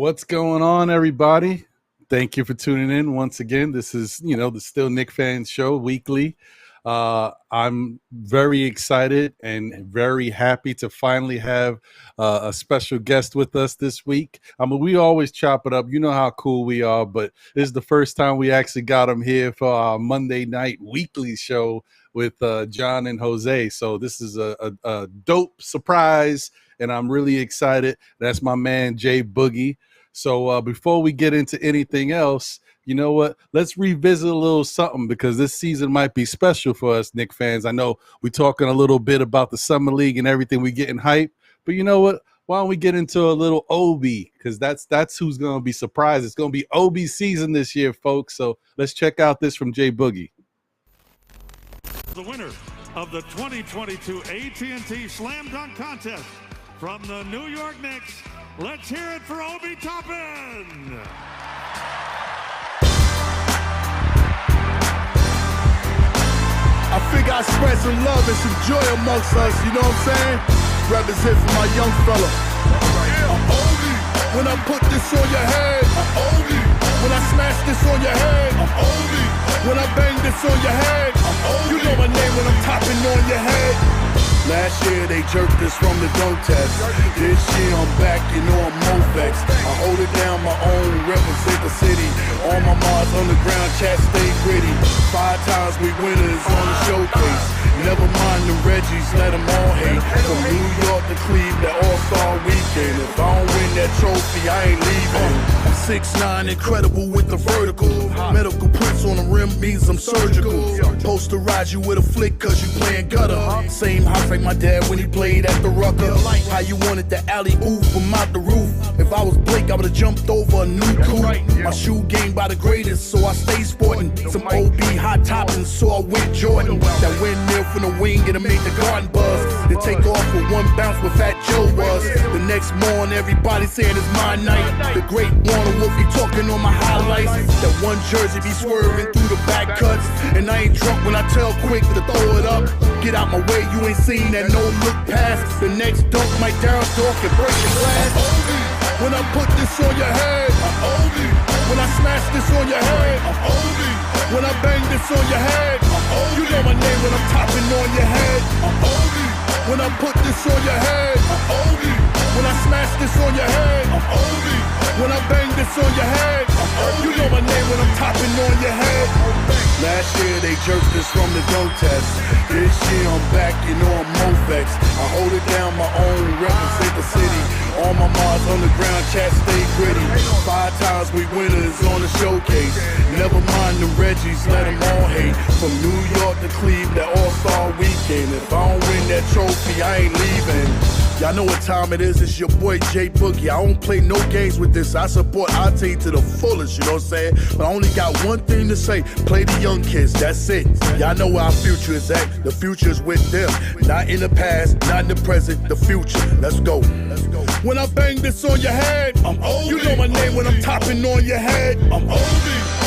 What's going on, everybody? Thank you for tuning in once again. This is, the Still Knick Fans Show weekly. I'm very excited and very happy to finally have a special guest with us this week. I mean, we always chop it up. You know how cool we are, but this is the first time we actually got him here for our Monday night weekly show with John and Jose. So this is a dope surprise, and I'm really excited. That's my man, Jay Boogie. So before we get into anything else, you know what? Let's revisit a little something because this season might be special for us Knick fans. I know we're talking a little bit about the Summer League and everything. We're getting hype. But you know what? Why don't we get into a little OB? Because that's who's going to be surprised. It's going to be OB season this year, folks. So let's check out this from Jay Boogie. The winner of the 2022 AT&T Slam Dunk Contest from the New York Knicks. Let's hear it for Obi Toppin. I figure I spread some love and some joy amongst us, you know what I'm saying? Represent for my young fella. I'm Obi. When I put this on your head, I'm Obi. When I smash this on your head, I'm Obi. When I bang this on your head, I'm Obi. You know my name when I'm topping on your head. Last year they jerked us from the dunk test. This year I'm back, you know I'm Movex. I hold it down my own, represent the city. All my Mars underground chat stay gritty. 5 times we winners on the showcase. Never mind the Reggies, let them all hate. From New York to Cleveland, All-Star Weekend. If I don't win that trophy, I ain't leaving. I'm 6'9", incredible with the vertical. Medical prints on the rim means I'm surgical. Posterize you with a flick cause you playing gutter. Same house like my dad when he played at the Rucker. How you wanted the alley-oop from out the roof. If I was Blake, I would've jumped over a new coupe. My shoe game by the greatest, so I stay sporting. Some OB hot toppings, so I went Jordan. That windmill from the wing, it'll make the garden buzz. They take off with one bounce where Fat Joe was. The next morning, everybody saying it's my night. The great Warner Wolfie talking on my highlights. That one jersey be swerving through the back cuts. And I ain't drunk when I tell Quick to throw it up. Get out my way, you ain't seen that no look pass. The next dunk might Darryl Dawk and break the glass. When I put this on your head, I'm Obi. When I smash this on your head, I'm Obi. When I bang this on your head, I'm Obi. You know my name when I'm topping on your head, I'm Obi. When I put this on your head, I'm Obi. When I smash this on your head, I'm Obi. When I bang this on your head, I'm Obi. You know my name when I'm topping on your head. Last year they jerked us from the dunk test. This year I'm back, you know I'm Movex. I hold it down my own, represent the city. All my Mars underground chat stay gritty. 5 times we winners on the showcase. Never mind the Reggies, let them all hate. From New York to Cleveland, All-Star Weekend. If I don't win that trophy, I ain't leaving. Y'all know what time it is. It's your boy Jay Boogie. I don't play no games with this. I support Ate to the fullest, you know what I'm saying? But I only got one thing to say. Play the young kids, that's it. Y'all know where our future is at. The future is with them. Not in the past, not in the present, the future. Let's go. Let's go. When I bang this on your head, I'm Obi. You know my name when I'm topping on your head, I'm Obi.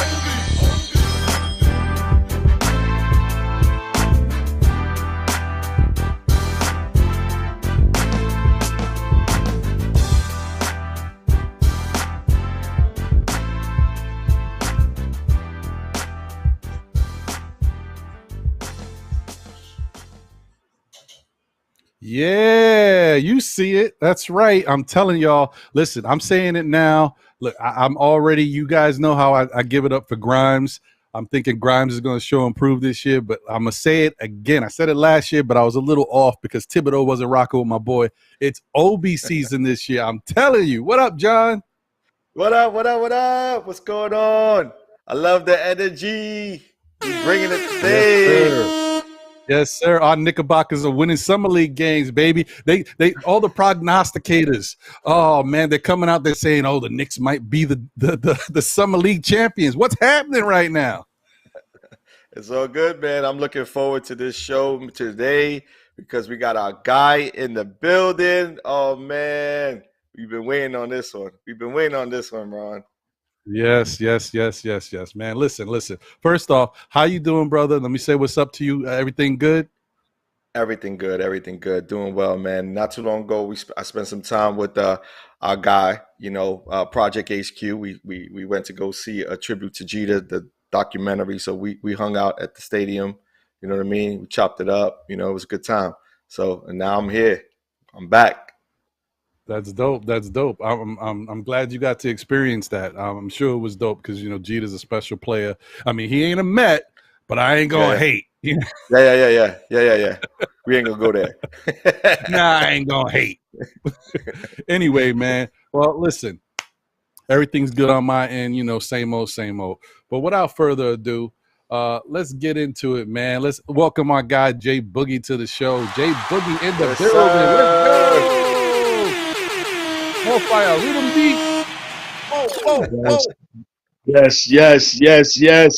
Yeah, you see it. That's right. I'm telling y'all, listen, I'm saying it now. Look, I'm already, you guys know how I give it up for Grimes. I'm thinking Grimes is going to show improve this year, but I'm going to say it again. I said it last year, but I was a little off because Thibodeau wasn't rocking with my boy. It's OB season this year. I'm telling you. What up, John? What up, what up, what up? What's going on? I love the energy. You're bringing it today. Yes, yes, sir. Our Knickerbockers are winning summer league games, baby. They all the prognosticators. Oh man, they're coming out there saying, "Oh, the Knicks might be the summer league champions." What's happening right now? It's all good, man. I'm looking forward to this show today because we got our guy in the building. Oh man, we've been waiting on this one. We've been waiting on this one, Ron. Yes, man. Listen. First off, how you doing, brother? Let me say what's up to you. Everything good? Everything good. Doing well, man. Not too long ago, I spent some time with our guy, Project HQ. We went to go see a tribute to Jeter, the documentary. So we hung out at the stadium. You know what I mean? We chopped it up. It was a good time. So and now I'm here. I'm back. That's dope. I'm glad you got to experience that. I'm sure it was dope because Jeter's a special player. I mean, he ain't a Met, but I ain't gonna hate. Yeah. We ain't gonna go there. Nah, I ain't gonna hate. Anyway, man. Well, listen, everything's good on my end. Same old. But without further ado, let's get into it, man. Let's welcome our guy Jay Boogie to the show. Jay Boogie in the building. Let's go. More fire, rhythm beat. Oh. Yes.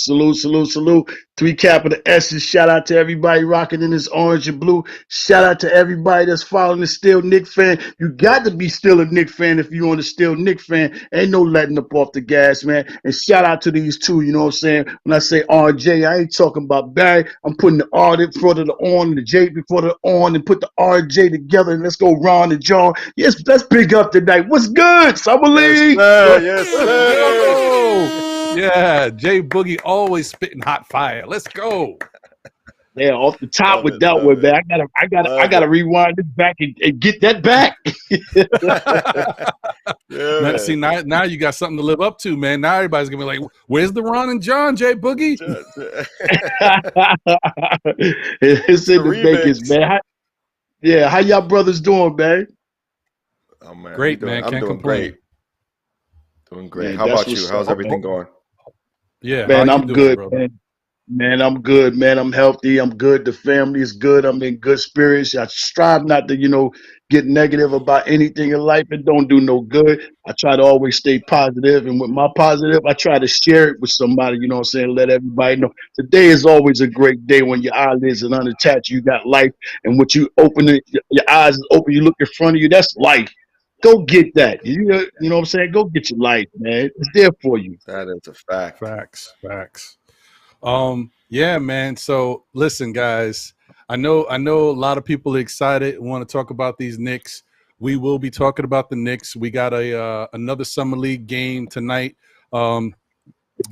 Salute. 3 capital S's. Shout out to everybody rocking in this orange and blue. Shout out to everybody that's following the Still Knick fan. You got to be still a Knick fan if you're on the Still Knick fan. Ain't no letting up off the gas, man. And shout out to these two, you know what I'm saying? When I say RJ, I ain't talking about Barry. I'm putting the R in front of the on and the J before the on and put the RJ together and let's go Ron and John. Yes, let's big up tonight. What's good, Summer League? Yes, sir. Yeah, Jay Boogie always spitting hot fire. Let's go. Yeah, off the top with that one, man. I gotta rewind this back and get that back. Man, see, now you got something to live up to, man. Now everybody's gonna be like, "Where's the Ron and John, Jay Boogie?" It's in the makings, man. How y'all brothers doing, man? Oh man, great, man. I'm Can't doing complain. Great. Man, How about you? How's everything going? Yeah, man, I'm good, brother? man. I'm good, man. I'm healthy. I'm good. The family is good. I'm in good spirits. I strive not to, get negative about anything in life. It don't do no good. I try to always stay positive, and with my positive, I try to share it with somebody. You know what I'm saying? Let everybody know. Today is always a great day when your eyelids are unattached. You got life, and what you open it, your eyes is open. You look in front of you. That's life. Go get that. You know what I'm saying? Go get your life, man. It's there for you. That is a fact. Facts. Yeah, man. So listen, guys. I know a lot of people are excited and want to talk about these Knicks. We will be talking about the Knicks. We got another summer league game tonight.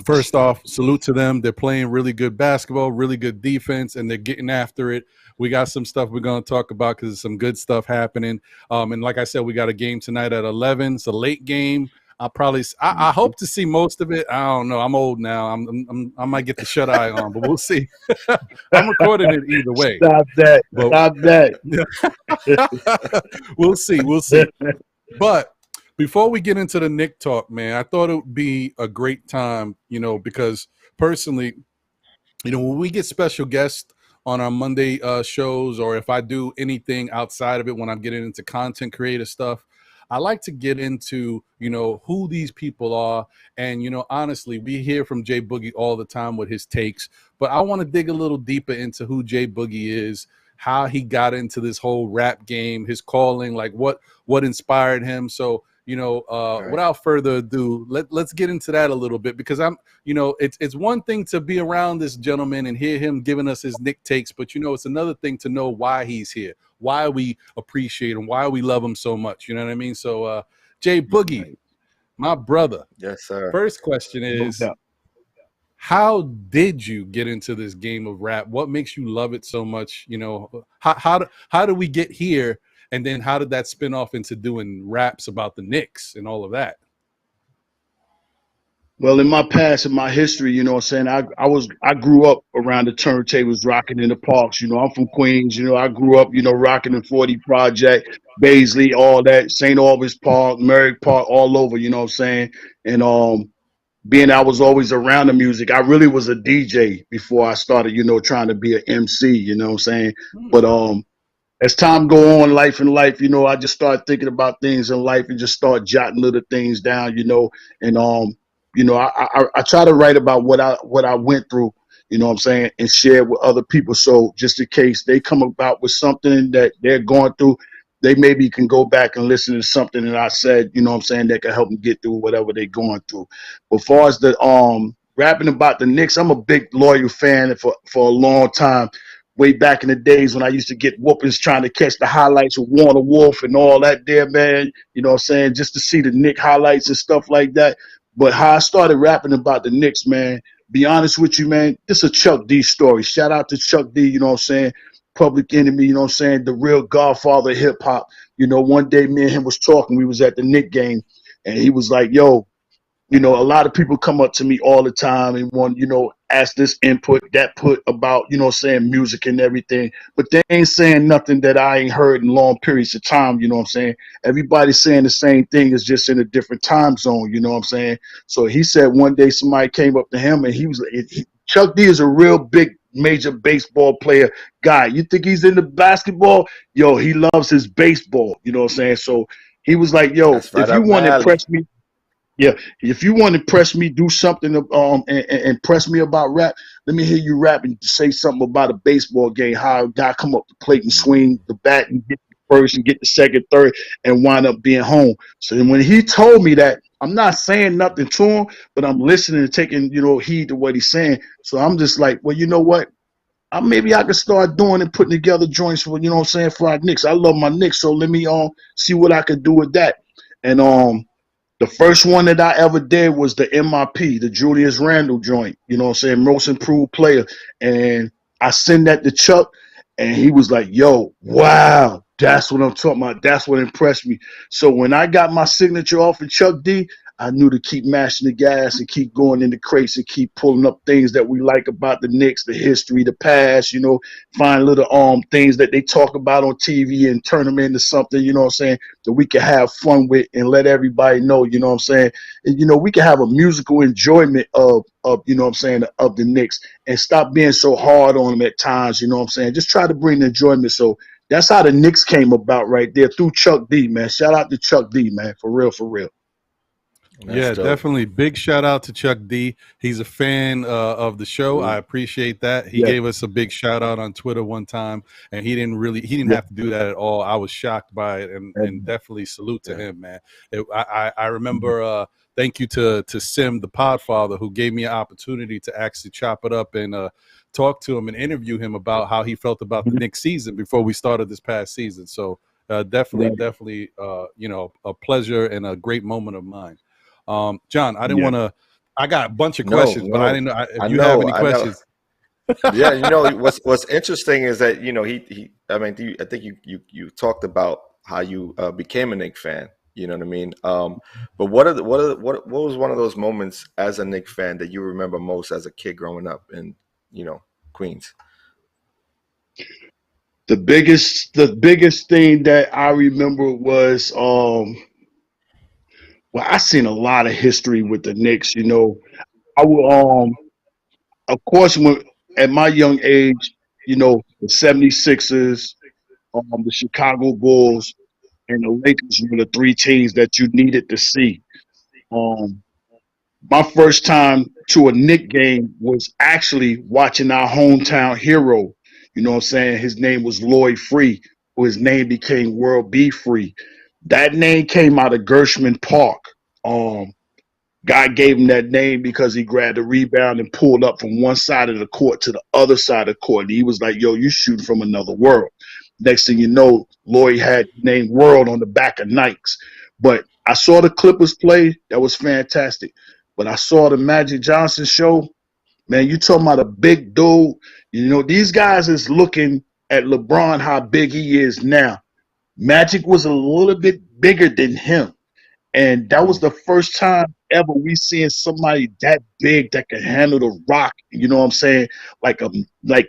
First off, salute to them. They're playing really good basketball, really good defense, and they're getting after it. We got some stuff we're going to talk about because there's some good stuff happening. And like I said, we got a game tonight at 11. It's a late game. I hope to see most of it. I don't know. I'm old now. I might get the shut eye on, but we'll see. I'm recording it either way. Stop that. We'll see. But before we get into the Knick talk, man, I thought it would be a great time, because personally, when we get special guests on our Monday shows, or if I do anything outside of it when I'm getting into content creator stuff, I like to get into, who these people are. And, honestly, we hear from Jay Boogie all the time with his takes, but I want to dig a little deeper into who Jay Boogie is, how he got into this whole rap game, his calling, like what inspired him. So, without further ado, let's get into that a little bit, because it's one thing to be around this gentleman and hear him giving us his Knick takes, but it's another thing to know why he's here, why we appreciate him, why we love him so much. You know what I mean? So, Jay Boogie, my brother. Yes, sir. First question is, how did you get into this game of rap? What makes you love it so much? How do we get here? And then how did that spin off into doing raps about the Knicks and all of that? Well, in my past, in my history, I grew up around the turntables, rocking in the parks. I'm from Queens. I grew up, rocking in 40 Project, Baisley, all that, St. Albans Park, Merrick Park, all over. You know what I'm saying? And being I was always around the music, I really was a DJ before I started, trying to be an MC. You know what I'm saying? But as time go on, life, I just started thinking about things in life and just start jotting little things down, and I try to write about what I went through, what I'm saying, and share with other people. So just in case they come about with something that they're going through, they maybe can go back and listen to something that I said, what I'm saying, that can help them get through whatever they're going through. But as far as the rapping about the Knicks, I'm a big loyal fan for a long time. way back in the days when I used to get whoopings trying to catch the highlights of Warner Wolf and all that there, man. You know what I'm saying? Just to see the Knick highlights and stuff like that. But how I started rapping about the Knicks, man, be honest with you, man, this is a Chuck D story. Shout out to Chuck D, you know what I'm saying? Public Enemy, you know what I'm saying? The real godfather of hip hop. You know, one day me and him was talking. We was at the Knick game, and he was like, yo, you know, a lot of people come up to me all the time and want, you know, ask this input, that put about, you know, saying music and everything. But they ain't saying nothing that I ain't heard in long periods of time, you know what I'm saying? Everybody's saying the same thing, it's just in a different time zone, you know what I'm saying? So he said one day somebody came up to him and he was Chuck D is a real big major baseball player guy. You think he's into basketball? Yo, he loves his baseball, you know what I'm saying? So he was like, yo, That's right if you up want my to alley. impress me, yeah, if you want to impress me, do something and press me about rap. Let me hear you rap and say something about a baseball game. How a guy come up the plate and swing the bat and get the first and get the second, third, and wind up being home. So then when he told me that, I'm not saying nothing to him, but I'm listening and taking, you know, heed to what he's saying. So I'm just like, well, you know what? Maybe I could start doing and putting together joints for, you know what I'm saying, for our Knicks. I love my Knicks, so let me see what I could do with that. And the first one that I ever did was the MIP, the Julius Randle joint, you know what I'm saying, most improved player. And I sent that to Chuck, and he was like, yo, wow, that's what I'm talking about. That's what impressed me. So when I got my signature off of Chuck D, I knew to keep mashing the gas and keep going in the crates and keep pulling up things that we like about the Knicks, the history, the past, you know, find little things that they talk about on TV and turn them into something, you know what I'm saying, that we can have fun with and let everybody know, you know what I'm saying. And, you know, we can have a musical enjoyment of you know what I'm saying, of the Knicks and stop being so hard on them at times, you know what I'm saying. Just try to bring the enjoyment. So that's how the Knicks came about right there through Chuck D, man. Shout out to Chuck D, man, for real, for real. That's dope. Definitely. Big shout out to Chuck D. He's a fan of the show. I appreciate that. He gave us a big shout out on Twitter one time, and he didn't have to do that at all. I was shocked by it, and definitely salute to him, man. I remember. Thank you to Sim, the Podfather, who gave me an opportunity to actually chop it up and talk to him and interview him about how he felt about the Knicks season before we started this past season. So definitely, you know, a pleasure and a great moment of mine. John, I didn't want to. I got a bunch of questions, but I didn't know if you have any questions. Yeah, you know what's interesting is that, you know, I mean, I think you talked about how you became a Knick fan. You know what I mean? But what was one of those moments as a Knick fan that you remember most as a kid growing up in, you know, Queens? The biggest thing that I remember was well, I seen a lot of history with the Knicks. You know, I would of course, at my young age, you know, the 76ers, the Chicago Bulls, and the Lakers were the three teams that you needed to see. My first time to a Knick game was actually watching our hometown hero. You know what I'm saying? His name was Lloyd Free, who his name became World B. Free. That name came out of Gershman Park. God gave him that name because he grabbed a rebound and pulled up from one side of the court to the other side of the court. And he was like, yo, you shooting from another world. Next thing you know, Lloyd had named World on the back of Nikes. But I saw the Clippers play. That was fantastic. But I saw the Magic Johnson show. Man, you talking about a big dude. You know, these guys is looking at LeBron, how big he is now. Magic was a little bit bigger than him. And that was the first time ever we seeing somebody that big that could handle the rock, you know what I'm saying? Like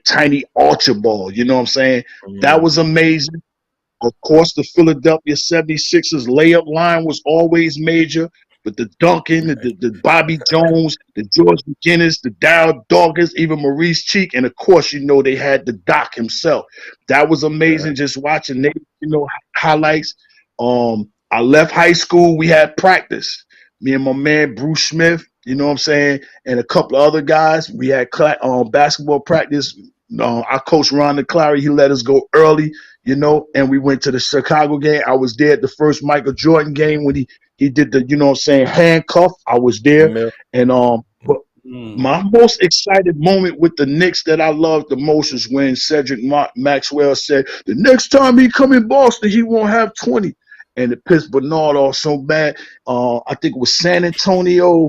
tiny Archibald, you know what I'm saying? That was amazing. Of course, the Philadelphia 76ers layup line was always major, but the Duncan, the Bobby Jones, the George McGinnis, the Dow Doggers, even Maurice Cheek, and of course, you know, they had the Doc himself. That was amazing just watching they, you know, highlights. I left high school, we had practice. Me and my man Bruce Smith, you know what I'm saying, and a couple of other guys, we had basketball practice. Our coach Ron DeClary, he let us go early, you know, and we went to the Chicago game. I was there at the first Michael Jordan game when he did the, you know what I'm saying, handcuff. I was there. And my most excited moment with the Knicks that I loved the most is when Cedric Maxwell said, the next time he come in Boston, he won't have 20. And it pissed Bernard off so bad. I think it was San Antonio.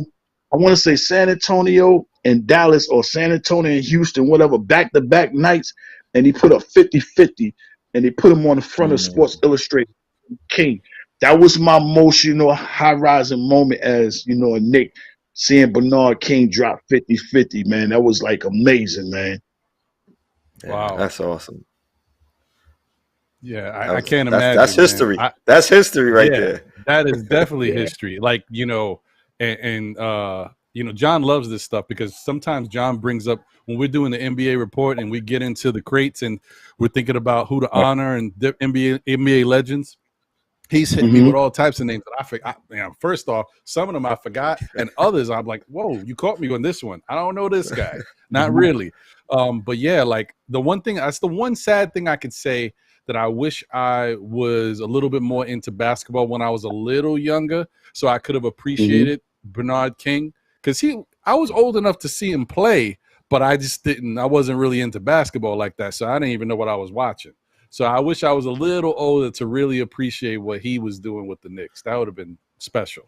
I want to say San Antonio and Dallas, or San Antonio and Houston, whatever, back-to-back nights. And he put up 50-50, and they put him on the front of Sports Illustrated. King. That was my most, high-rising moment as, a Knick, seeing Bernard King drop 50-50, man. That was, like, amazing, man. Yeah, wow. That's awesome. Yeah, I can't imagine. That's history. That's history right there. That is definitely history. Like, and John loves this stuff because sometimes John brings up, when we're doing the NBA report and we get into the crates and we're thinking about who to honor and NBA legends, he's hitting me with all types of names that I forgot. First off, some of them I forgot, and others I'm like, whoa, you caught me on this one. I don't know this guy. Not really. But yeah, like the one thing, that's the one sad thing I could say, that I wish I was a little bit more into basketball when I was a little younger, so I could have appreciated Bernard King, because I was old enough to see him play, but I wasn't really into basketball like that, so I didn't even know what I was watching. So I wish I was a little older to really appreciate what he was doing with the Knicks. That would have been special.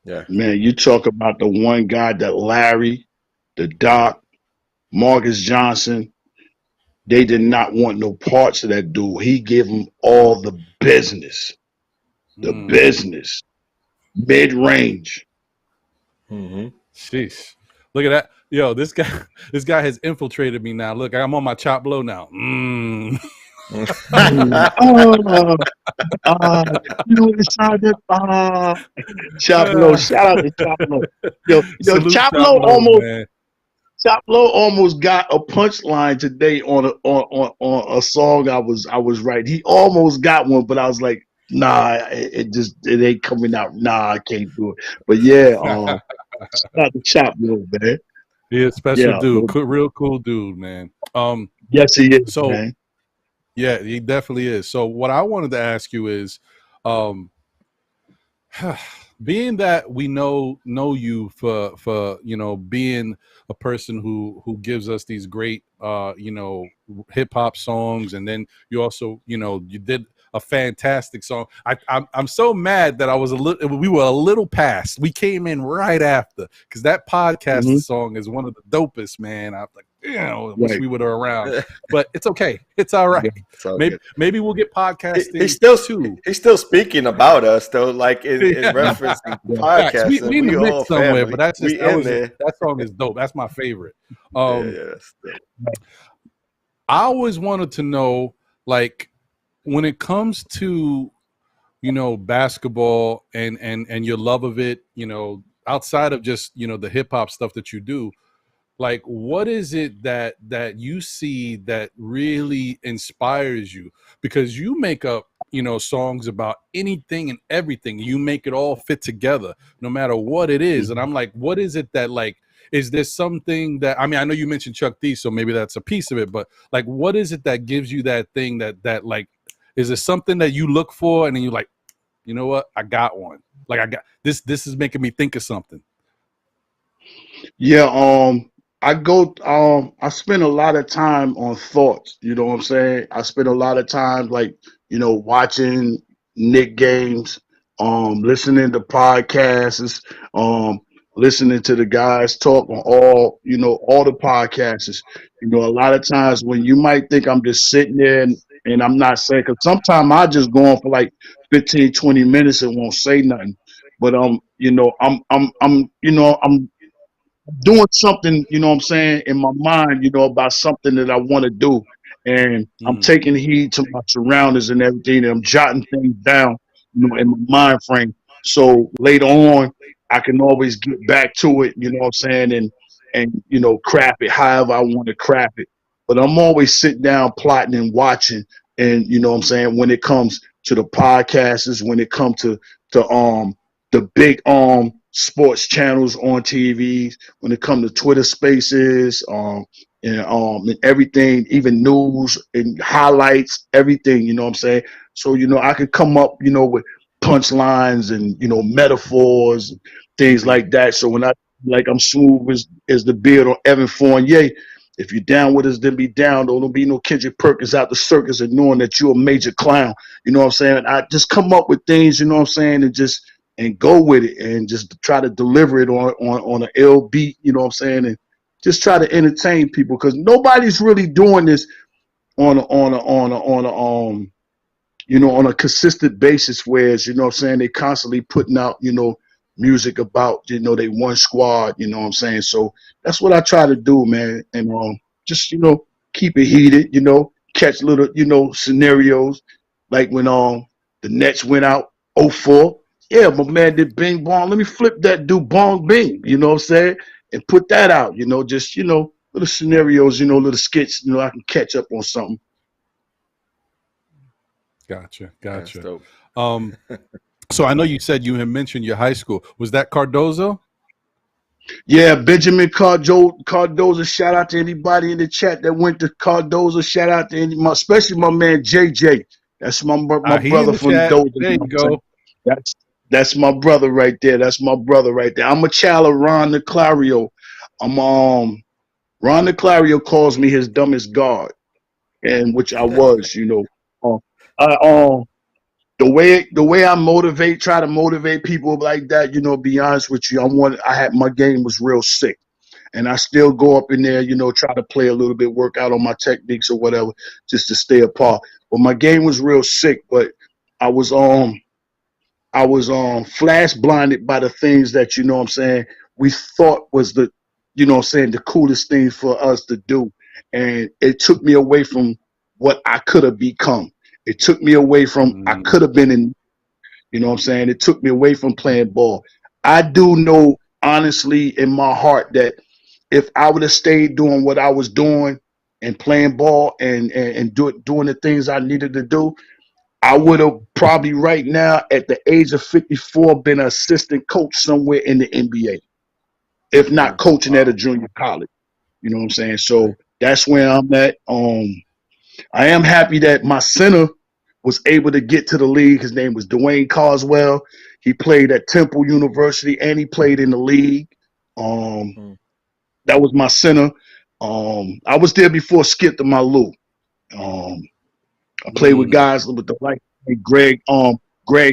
Yeah, man, you talk about the one guy that Larry, the Doc, Marcus Johnson, they did not want no parts of that dude. He gave them all the business. The business. Mid-range. Sheesh. Look at that. Yo, this guy has infiltrated me now. Look, I'm on my chop blow now. Chop blow. Shout out to Chop blow. Yo, Chop blow almost. Chop Low almost got a punchline today on a song I was writing. He almost got one, but I was like, nah, it ain't coming out. Nah, I can't do it. But yeah, shout out to Chop Low, man. He's a special dude, real cool dude, man. Yes, he is. So, man. Yeah, he definitely is. So, what I wanted to ask you is, being that we know you for being a person who gives us these great hip hop songs, and then you also you did a fantastic song. I'm so mad that we were a little past. We came in right after, because that podcast song is one of the dopest, man. I wish we would have around, but it's okay. It's all right. Maybe we'll get podcasting. He's still speaking about us though, like in referencing podcasts. We in the mix somewhere, but that song is dope. That's my favorite. I always wanted to know, like, when it comes to basketball and your love of it, outside of just the hip hop stuff that you do, like, what is it that you see that really inspires you? Because you make up songs about anything and everything. You make it all fit together, no matter what it is. And I'm like, what is it that, like, is there something that, I mean, I know you mentioned Chuck D, so maybe that's a piece of it, but like, what is it that gives you that thing that like, is it something that you look for and then you're like, you know what, I got one. Like, I got this is making me think of something. Yeah, I spend a lot of time on thoughts, you know what I'm saying? I spend a lot of time, like, watching Knick games, listening to podcasts, listening to the guys talk on all the podcasts. A lot of times when you might think I'm just sitting there and I'm not saying, because sometimes I just go on for like 15, 20 minutes and won't say nothing. But I'm doing something, what I'm saying, in my mind, about something that I want to do. And I'm taking heed to my surroundings and everything, and I'm jotting things down, in my mind frame. So later on, I can always get back to it, you know what I'm saying, and craft it however I want to craft it. But I'm always sitting down, plotting and watching, and you know what I'm saying, when it comes to the podcasts, when it comes to the big sports channels on TVs, when it comes to Twitter Spaces, and everything, even news and highlights, everything, you know what I'm saying? So, I could come up, with punchlines and, metaphors and things like that. So when I like I'm smooth as the beard on Evan Fournier. If you're down with us, then be down. Don't be no Kendrick Perkins out the circus and knowing that you're a major clown. You know what I'm saying? I just come up with things, you know what I'm saying, and go with it and just try to deliver it on an L beat, you know what I'm saying, and just try to entertain people because nobody's really doing this on a consistent basis. Whereas, you know what I'm saying, they constantly putting out, music about, they one squad, you know what I'm saying? So that's what I try to do, man. And just, keep it heated, catch little, scenarios like when the Nets went out 0-4. Yeah, my man did bing bong. Let me flip that, do bong bing, you know what I'm saying? And put that out, just, little scenarios, little skits, I can catch up on something. Gotcha. So I know you said you had mentioned your high school. Was that Cardozo? Yeah, Benjamin Cardozo. Shout out to anybody in the chat that went to Cardozo. Shout out to especially my man JJ. That's my brother from Dozer. There you go. That's my brother right there. I'm a child of Ron Niclario. Ron Niclario calls me his dumbest guard, and which I was, The way I try to motivate people like that, be honest with you, my game was real sick. And I still go up in there, try to play a little bit, work out on my techniques or whatever, just to stay apart. But my game was real sick, but I was flash blinded by the things that, what I'm saying, we thought was the, the coolest thing for us to do. And it took me away from what I could have become. It took me away from, I could have been in, it took me away from playing ball. I do know, honestly, in my heart that if I would have stayed doing what I was doing and playing ball and doing the things I needed to do, I would have probably right now at the age of 54 been an assistant coach somewhere in the NBA, if not coaching at a junior college. You know what I'm saying? So that's where I'm at. I am happy that my center was able to get to the league. His name was Dwayne Carswell. He played at Temple University and he played in the league. That was my center. I was there before Skip to my Lou. I played with guys with the like Greg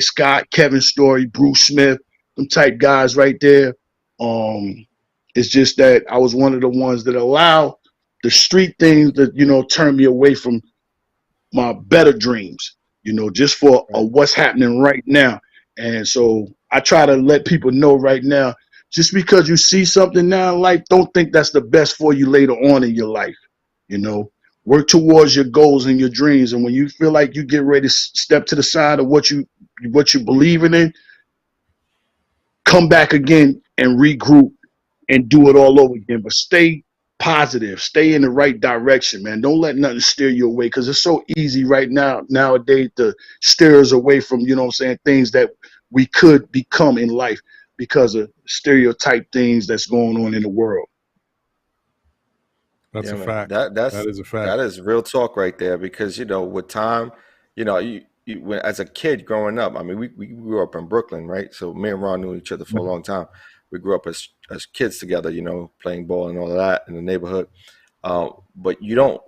Scott, Kevin Story, Bruce Smith, them type guys right there. It's just that I was one of the ones that allowed the street things that, turn me away from my better dreams, just for what's happening right now. And so I try to let people know right now, just because you see something now in life, don't think that's the best for you later on in your life. Work towards your goals and your dreams. And when you feel like you get ready to step to the side of what you believe in, come back again and regroup and do it all over again. But stay positive, stay in the right direction, man. Don't let nothing steer you away, because it's so easy right nowadays to steer us away from, things that we could become in life because of stereotype things that's going on in the world. That's a fact. That is a fact. That is real talk right there, because with time, when, as a kid growing up, I mean, we grew up in Brooklyn, right? So me and Ron knew each other for a long time. We grew up as kids together, playing ball and all of that in the neighborhood. But you don't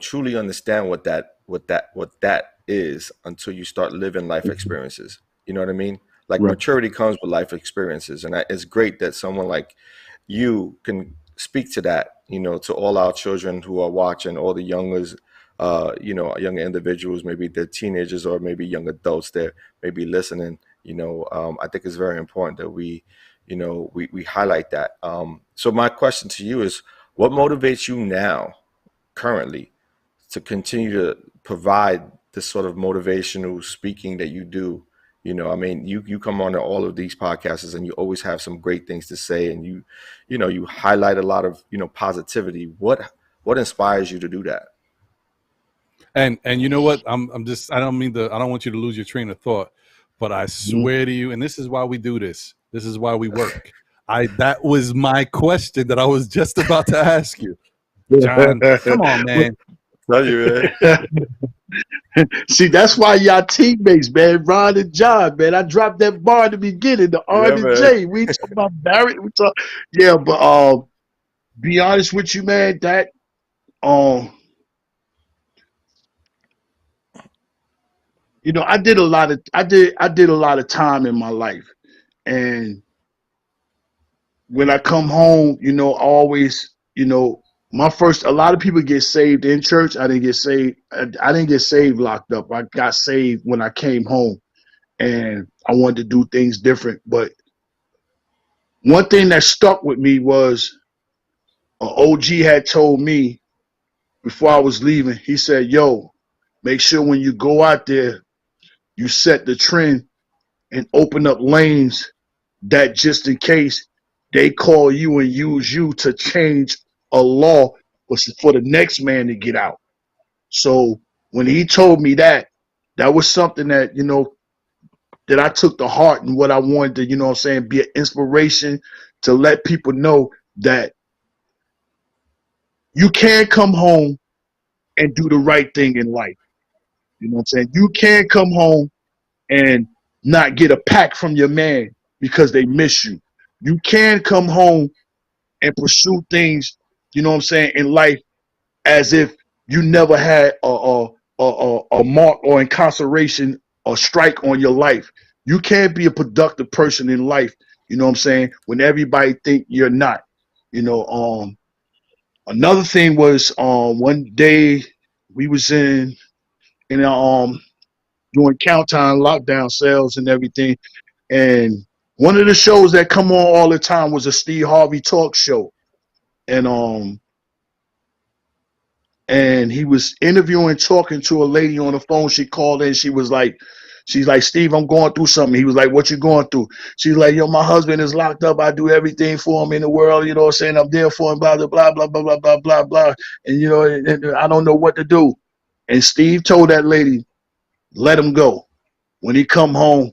truly understand what that is until you start living life experiences. You know what I mean? Like maturity comes with life experiences, and it's great that someone like you can speak to that. To all our children who are watching, all the youngers, younger individuals, maybe they're teenagers or maybe young adults that may be listening. I think it's very important that we highlight that. So my question to you is, what motivates you now, currently, to continue to provide this sort of motivational speaking that you do? You come on to all of these podcasts and you always have some great things to say, and you highlight a lot of, positivity. What inspires you to do that? And you know what? I don't want you to lose your train of thought, but I swear to you, and this is why we do this. This is why we work. That was my question that I was just about to ask you. John, come on, man. Tell you, man. See, that's why y'all teammates, man. Ron and John, man. I dropped that bar in the beginning, the R Yeah, and man. J. We talk about Barrett. We talk, yeah, but be honest with you, man. That you know, I did a lot of time in my life, and when I come home, you know, I always, you know, a lot of people get saved in church. I didn't get saved. I didn't get saved locked up. I got saved when I came home, and I wanted to do things different. But one thing that stuck with me was an OG had told me before I was leaving. He said, "Yo, make sure when you go out there, you set the trend and open up lanes that just in case they call you and use you to change a law for the next man to get out." So when he told me that, that was something that, you know, that I took to heart and what I wanted to, you know what I'm saying, be an inspiration to let people know that you can come home and do the right thing in life. You know what I'm saying? You can come home and not get a pack from your man because they miss you. You can come home and pursue things, you know what I'm saying, in life as if you never had a mark or incarceration or strike on your life. You can't be a productive person in life, you know what I'm saying, when everybody think you're not. You know, another thing was one day we was in doing count time lockdown sales and everything, and one of the shows that come on all the time was a Steve Harvey talk show, and he was interviewing, talking to a lady on the phone. She called in. She's like, "Steve, I'm going through something." He was like, "What you going through?" She's like, "Yo, my husband is locked up. I do everything for him in the world. You know what I'm saying? I'm there for him, blah, blah, blah, blah, blah, blah, blah, blah. And, you know, and I don't know what to do." And Steve told that lady, "Let him go. When he come home,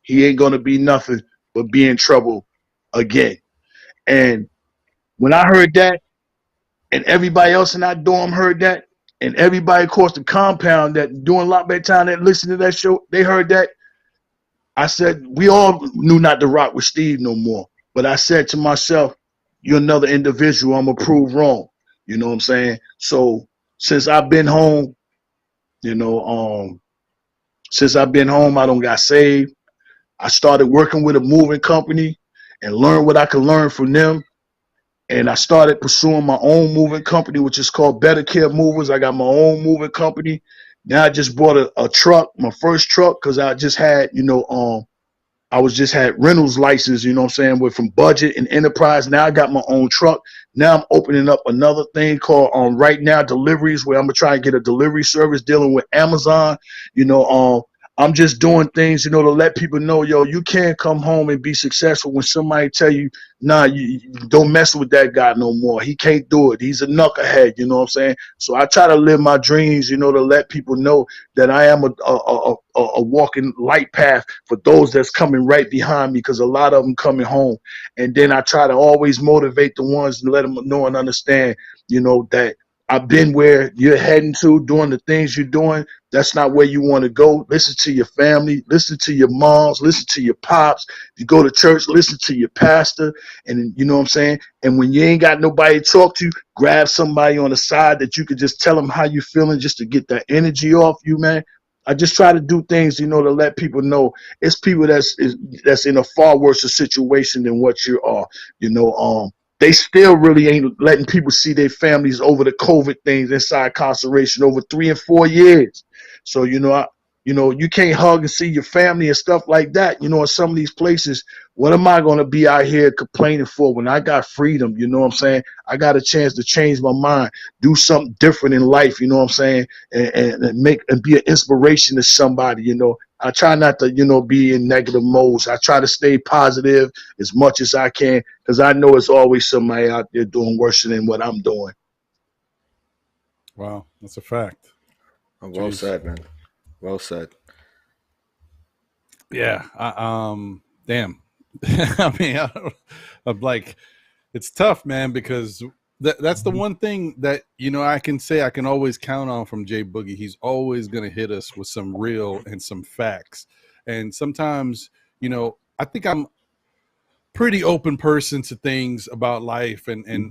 he ain't going to be nothing but be in trouble again." And when I heard that, and everybody else in that dorm heard that, and everybody across the compound that doing lot better time that listened to that show, they heard that. I said, we all knew not to rock with Steve no more. But I said to myself, you're another individual I'm going to prove wrong. You know what I'm saying? So since I've been home, you know, I don't got saved. I started working with a moving company and learned what I could learn from them. And I started pursuing my own moving company, which is called Better Care Movers. I got my own moving company. Now I just bought a truck, my first truck, because I just had, you know, had rentals license, you know what I'm saying, with from Budget and Enterprise. Now I got my own truck. Now I'm opening up another thing called Right Now Deliveries, where I'm gonna try and get a delivery service dealing with Amazon. You know, I'm just doing things, you know, to let people know, yo, you can't come home and be successful when somebody tell you, nah, you don't mess with that guy no more. He can't do it. He's a knucklehead, you know what I'm saying? So I try to live my dreams, you know, to let people know that I am a walking light path for those that's coming right behind me, because a lot of them coming home. And then I try to always motivate the ones and let them know and understand, you know, that I've been where you're heading to, doing the things you're doing. That's not where you want to go. Listen to your family, listen to your moms, listen to your pops. If you go to church, listen to your pastor. And you know what I'm saying? And when you ain't got nobody to talk to, grab somebody on the side that you could just tell them how you feeling, just to get that energy off you, man. I just try to do things, you know, to let people know it's people that's in a far worse situation than what you are. You know, they still really ain't letting people see their families over the COVID things inside incarceration over 3 and 4 years. So, you know, you can't hug and see your family and stuff like that. You know, in some of these places, what am I going to be out here complaining for when I got freedom? You know what I'm saying? I got a chance to change my mind, do something different in life. You know what I'm saying? And be an inspiration to somebody. You know, I try not to, you know, be in negative modes. I try to stay positive as much as I can, because I know it's always somebody out there doing worse than what I'm doing. Wow, that's a fact. Well said, man. Well said. Yeah. Damn. I mean, I'm like, it's tough, man, because that's the one thing that, you know, I can say I can always count on from Jay Boogie. He's always going to hit us with some real and some facts. And sometimes, you know, I think I'm pretty open person to things about life,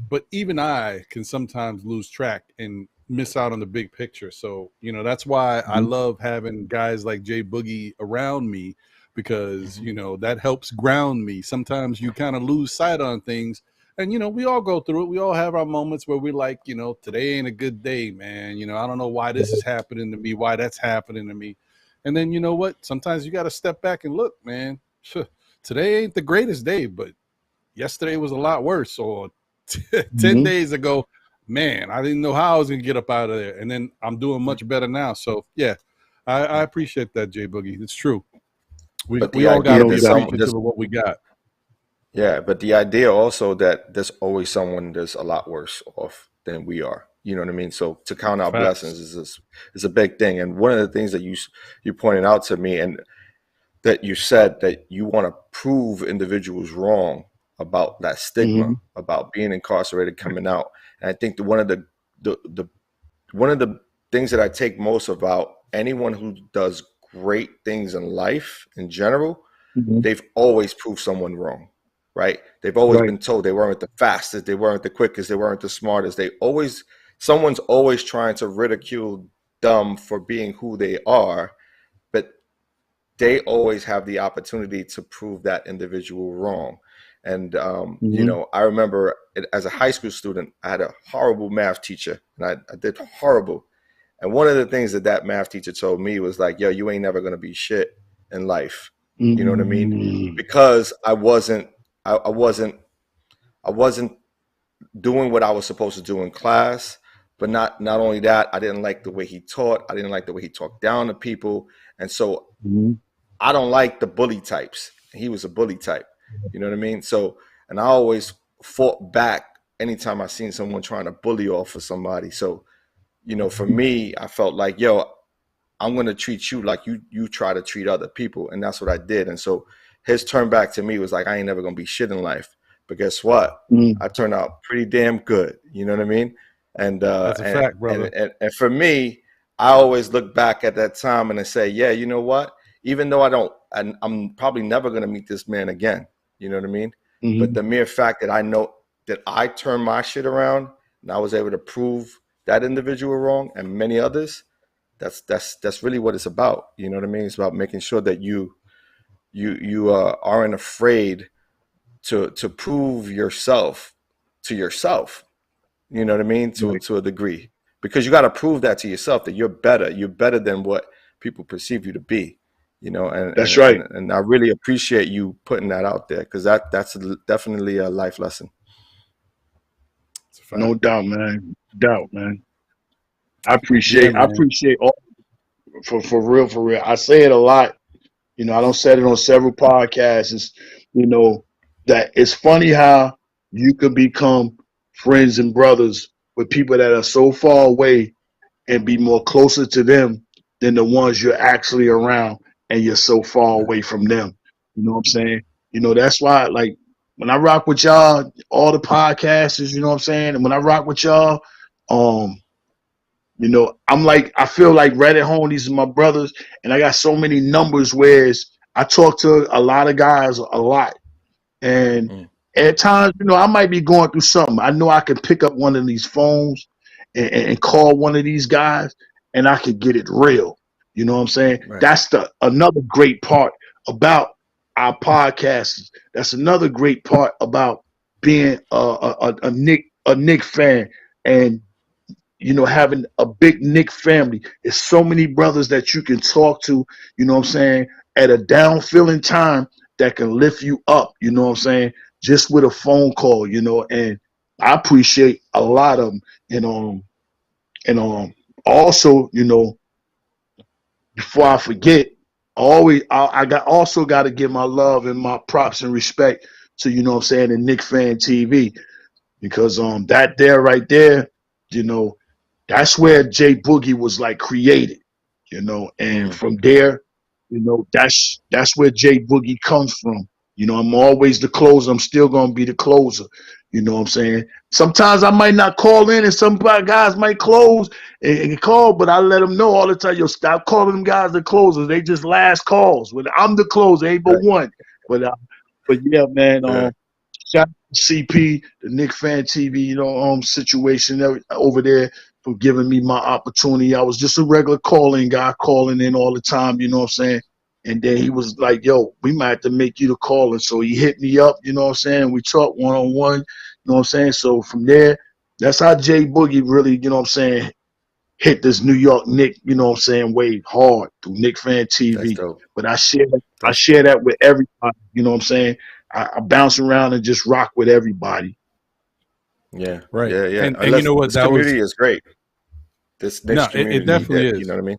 but even I can sometimes lose track and miss out on the big picture. So, you know, that's why I love having guys like Jay Boogie around me, because, you know, that helps ground me. Sometimes you kind of lose sight on things, and, you know, we all go through it. We all have our moments where we're like, you know, today ain't a good day, man. You know, I don't know why this is happening to me, why that's happening to me. And then, you know what? Sometimes you got to step back and look, man. Today ain't the greatest day, but yesterday was a lot worse. Or 10 days ago, man, I didn't know how I was going to get up out of there. And then I'm doing much better now. So, yeah, I appreciate that, Jay Boogie. It's true. We all got to be appreciative of what we got. Yeah, but the idea also that there's always someone that's a lot worse off than we are. You know what I mean? So to count our blessings is a big thing. And one of the things that you pointed out to me, and that you said that you want to prove individuals wrong about that stigma, about being incarcerated, coming out. And I think one of the things that I take most about anyone who does great things in life in general, they've always proved someone wrong, right? They've always been told they weren't the fastest, they weren't the quickest, they weren't the smartest. Someone's always trying to ridicule them for being who they are, but they always have the opportunity to prove that individual wrong. And, you know, I remember as a high school student, I had a horrible math teacher, and I did horrible. And one of the things that math teacher told me was like, yo, you ain't never going to be shit in life. You know what I mean? Because I wasn't doing what I was supposed to do in class. But not only that, I didn't like the way he taught. I didn't like the way he talked down to people. And so I don't like the bully types. He was a bully type. You know what I mean? So, and I always fought back anytime I seen someone trying to bully off of somebody. So, you know, for me, I felt like, yo, I'm going to treat you like you try to treat other people. And that's what I did. And so his turn back to me was like, I ain't never going to be shit in life. But guess what? I turned out pretty damn good. You know what I mean? And that's a fact, brother. And for me, I always look back at that time and I say, yeah, you know what? Even though I'm probably never going to meet this man again. You know what I mean? But the mere fact that I know that I turned my shit around and I was able to prove that individual wrong and many others, that's really what it's about. You know what I mean? It's about making sure that you aren't afraid to prove yourself to yourself. You know what I mean? To a degree, because you got to prove that to yourself that you're better than what people perceive you to be. You know, and that's right. And I really appreciate you putting that out there, because that's definitely a life lesson. No doubt, man. I appreciate all for real. I say it a lot. You know, I don't say it on several podcasts. It's, you know, that it's funny how you could become friends and brothers with people that are so far away and be more closer to them than the ones you're actually around, and you're so far away from them. You know what I'm saying? You know, that's why, like, when I rock with y'all, all the podcasters, you know what I'm saying? And when I rock with y'all, you know, I feel like right at home, these are my brothers, and I got so many numbers, whereas I talk to a lot of guys a lot. And at times, you know, I might be going through something. I know I can pick up one of these phones and call one of these guys, and I could get it real. You know what I'm saying? Right. That's another great part about our podcasters. That's another great part about being a Knick fan, and, you know, having a big Knick family. There's so many brothers that you can talk to, you know what I'm saying, at a down feeling time that can lift you up, you know what I'm saying, just with a phone call, you know. And I appreciate a lot of them. And also, you know, before I forget, I also got to give my love and my props and respect to, you know what I'm saying, the Knick Fan TV, because that there right there, you know, that's where Jay Boogie was like created, you know. And from there, you know, that's where Jay Boogie comes from, You know, I'm always the closer. I'm still gonna be the closer. You know what I'm saying? Sometimes I might not call in, and some guys might close and call, but I let them know all the time. Yo, stop calling them guys the closers. They just last calls. When I'm the closer, ain't but one. But yeah, man. Shout out to CP, the Knick Fan TV, situation over there for giving me my opportunity. I was just a regular calling guy, calling in all the time. You know what I'm saying? And then he was like, yo, we might have to make you the caller. So he hit me up, you know what I'm saying? We talked one-on-one, you know what I'm saying? So from there, that's how Jay Boogie really, you know what I'm saying, hit this New York Knick, you know what I'm saying, wave hard through Knick Fan TV. But I share that with everybody, you know what I'm saying? I bounce around and just rock with everybody. Yeah, right. Yeah. And you know what? This community is great. This Knicks community, it definitely is. You know what I mean?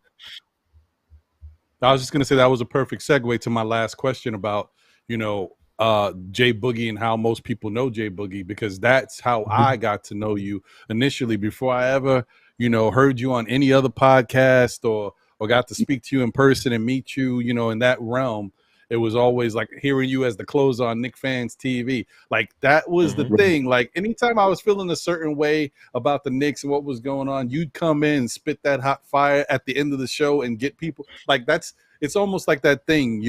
I was just going to say that was a perfect segue to my last question about, Jay Boogie and how most people know Jay Boogie, because that's how I got to know you initially before I ever, heard you on any other podcast or got to speak to you in person and meet you, in that realm. It was always like hearing you as the closer on Knick Fans TV. Like that was the thing. Like anytime I was feeling a certain way about the Knicks and what was going on, you'd come in and spit that hot fire at the end of the show and get people like it's almost like that thing,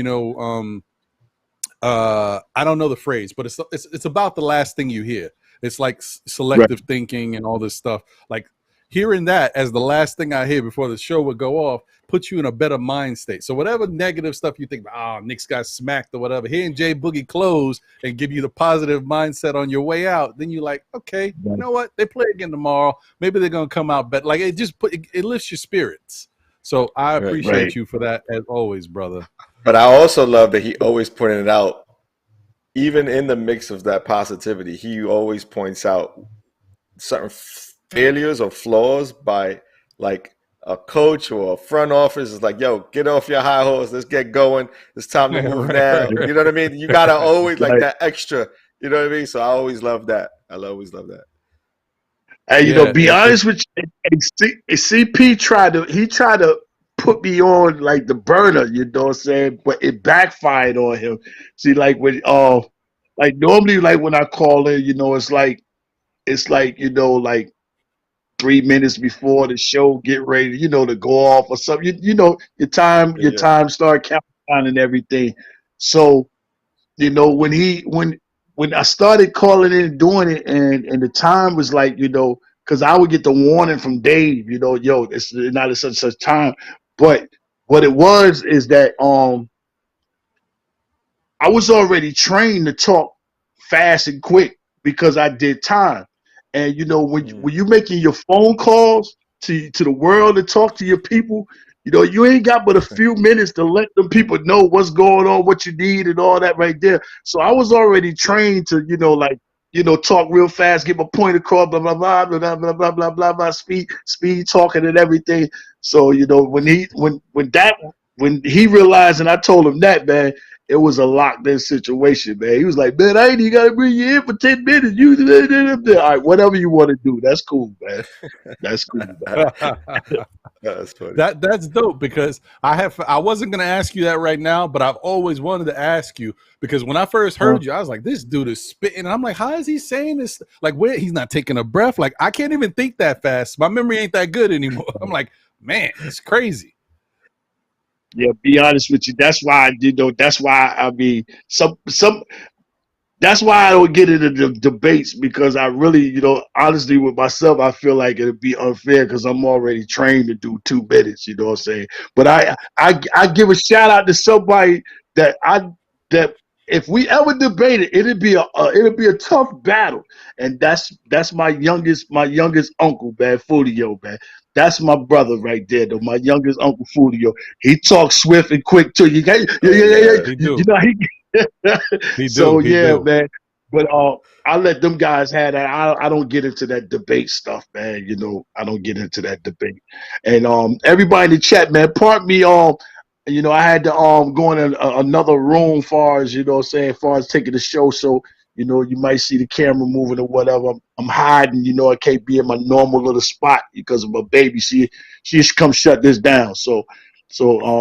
I don't know the phrase, but it's about the last thing you hear. It's like selective thinking and all this stuff. Like hearing that as the last thing I hear before the show would go off puts you in a better mind state. So whatever negative stuff you think, Knicks got smacked or whatever, hearing Jay Boogie close and give you the positive mindset on your way out, then you're like, okay, you know what? They play again tomorrow. Maybe they're going to come out better. Like it lifts your spirits. So I appreciate you for that as always, brother. But I also love that he always pointed it out, even in the mix of that positivity, he always points out certain failures or flaws by like a coach or a front office. Is like, yo, get off your high horse. Let's get going. It's time to move now. You know what I mean? You got to always like that extra, you know what I mean? So I always love that. I always love that. Hey, be honest with you, CP tried to put me on like the burner, you know what I'm saying? But it backfired on him. See, like when like normally like when I call in, it's like like 3 minutes before the show get ready, to go off or something. Your time start counting and everything. So, when I started calling in and doing it, and the time was like, because I would get the warning from Dave, yo, it's not at such time. But what it was is that I was already trained to talk fast and quick because I did time. And when you're making your phone calls to the world to talk to your people, you ain't got but a few minutes to let them people know what's going on, what you need, and all that right there. So I was already trained to, talk real fast, get my point across, blah blah blah blah blah blah blah blah blah, speed talking and everything. So when he realized, and I told him that, man, it was a locked in situation, man. He was like, man, I ain't even got to bring you in for 10 minutes. You all right, whatever you want to do. That's cool, man. That's cool, man. That's funny. That's dope because I wasn't going to ask you that right now, but I've always wanted to ask you because when I first heard you, I was like, this dude is spitting. And I'm like, how is he saying this? Like, where he's not taking a breath. Like, I can't even think that fast. My memory ain't that good anymore. I'm like, man, it's crazy. Yeah, be honest with you. That's why that's why I mean that's why I don't get into the debates because I really, honestly with myself, I feel like it'd be unfair because I'm already trained to do 2 minutes, you know what I'm saying? But I give a shout out to somebody that if we ever debated, it'd be a tough battle. And that's my youngest uncle, man, Folio, man. That's my brother right there, though. My youngest uncle Folio. He talks swift and quick too. He do. He so do. yeah, man. But I let them guys have that. I don't get into that debate stuff, man. I don't get into that debate. And everybody in the chat, man, pardon me. I had to go in another room, far as far as taking the show. So you might see the camera moving or whatever. I'm hiding. I can't be in my normal little spot because of my baby. She should come shut this down. So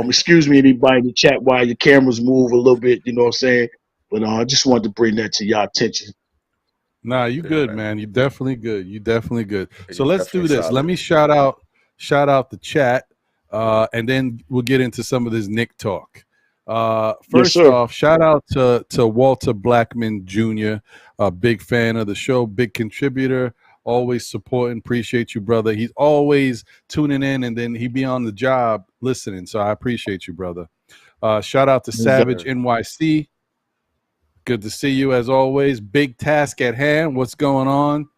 excuse me, anybody in the chat while your cameras move a little bit. You know what I'm saying? But I just wanted to bring that to y'all attention. Nah, you good, man. You definitely good. You definitely good. So You're let's do definitely this. solid. Let me shout out the chat, and then we'll get into some of this Knick talk. First sir. off, shout out to Walter Blackman Jr., a big fan of the show, big contributor, always supporting. Appreciate you, brother. He's always tuning in, and then he be on the job listening. So I appreciate you, brother. Shout out to Savage NYC. Good to see you as always. Big task at hand. What's going on?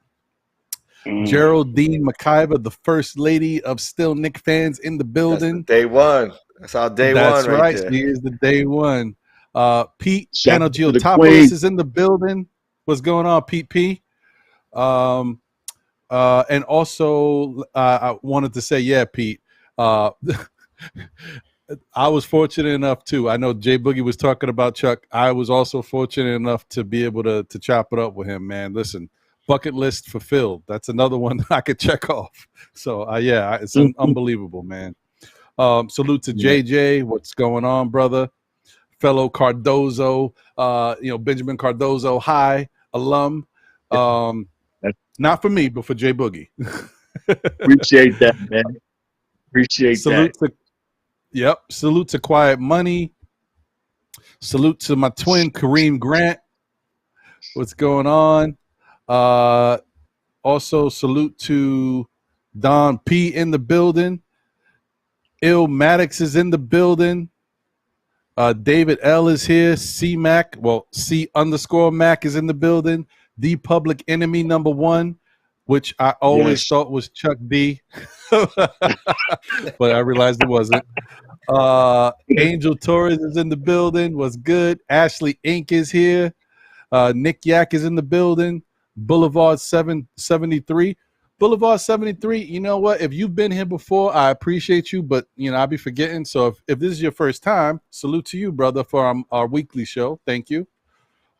Geraldine McIver, the first lady of Still Knick fans in the building. That's day one. That's our day That's one right there. She is the day one. Pete Shout out to the Panagiotopoulos queen. is in the building. What's going on, Pete P? And also, I wanted to say, yeah, Pete, I was fortunate enough too. I know Jay Boogie was talking about Chuck. I was also fortunate enough to be able to chop it up with him, man. Listen, bucket list fulfilled. That's another one I could check off. So, yeah, it's unbelievable, man. Salute to JJ. What's going on, brother? Fellow Cardozo, Benjamin Cardozo, high alum. Not for me, but for Jay Boogie. Appreciate that, man. Appreciate that. Salute to Quiet Money. Salute to my twin, Kareem Grant. What's going on? Also, salute to Don P in the building. Il Maddox is in the building. David L is here. C Mac, C_Mac is in the building. The Public Enemy #1, which I always thought was Chuck D, but I realized it wasn't. Angel Torres is in the building. What's good? Ashley Inc is here. Nick Yak is in the building. Boulevard 773. Boulevard 73, you know what? If you've been here before, I appreciate you, but, I'll be forgetting. So if this is your first time, salute to you, brother, for our weekly show. Thank you.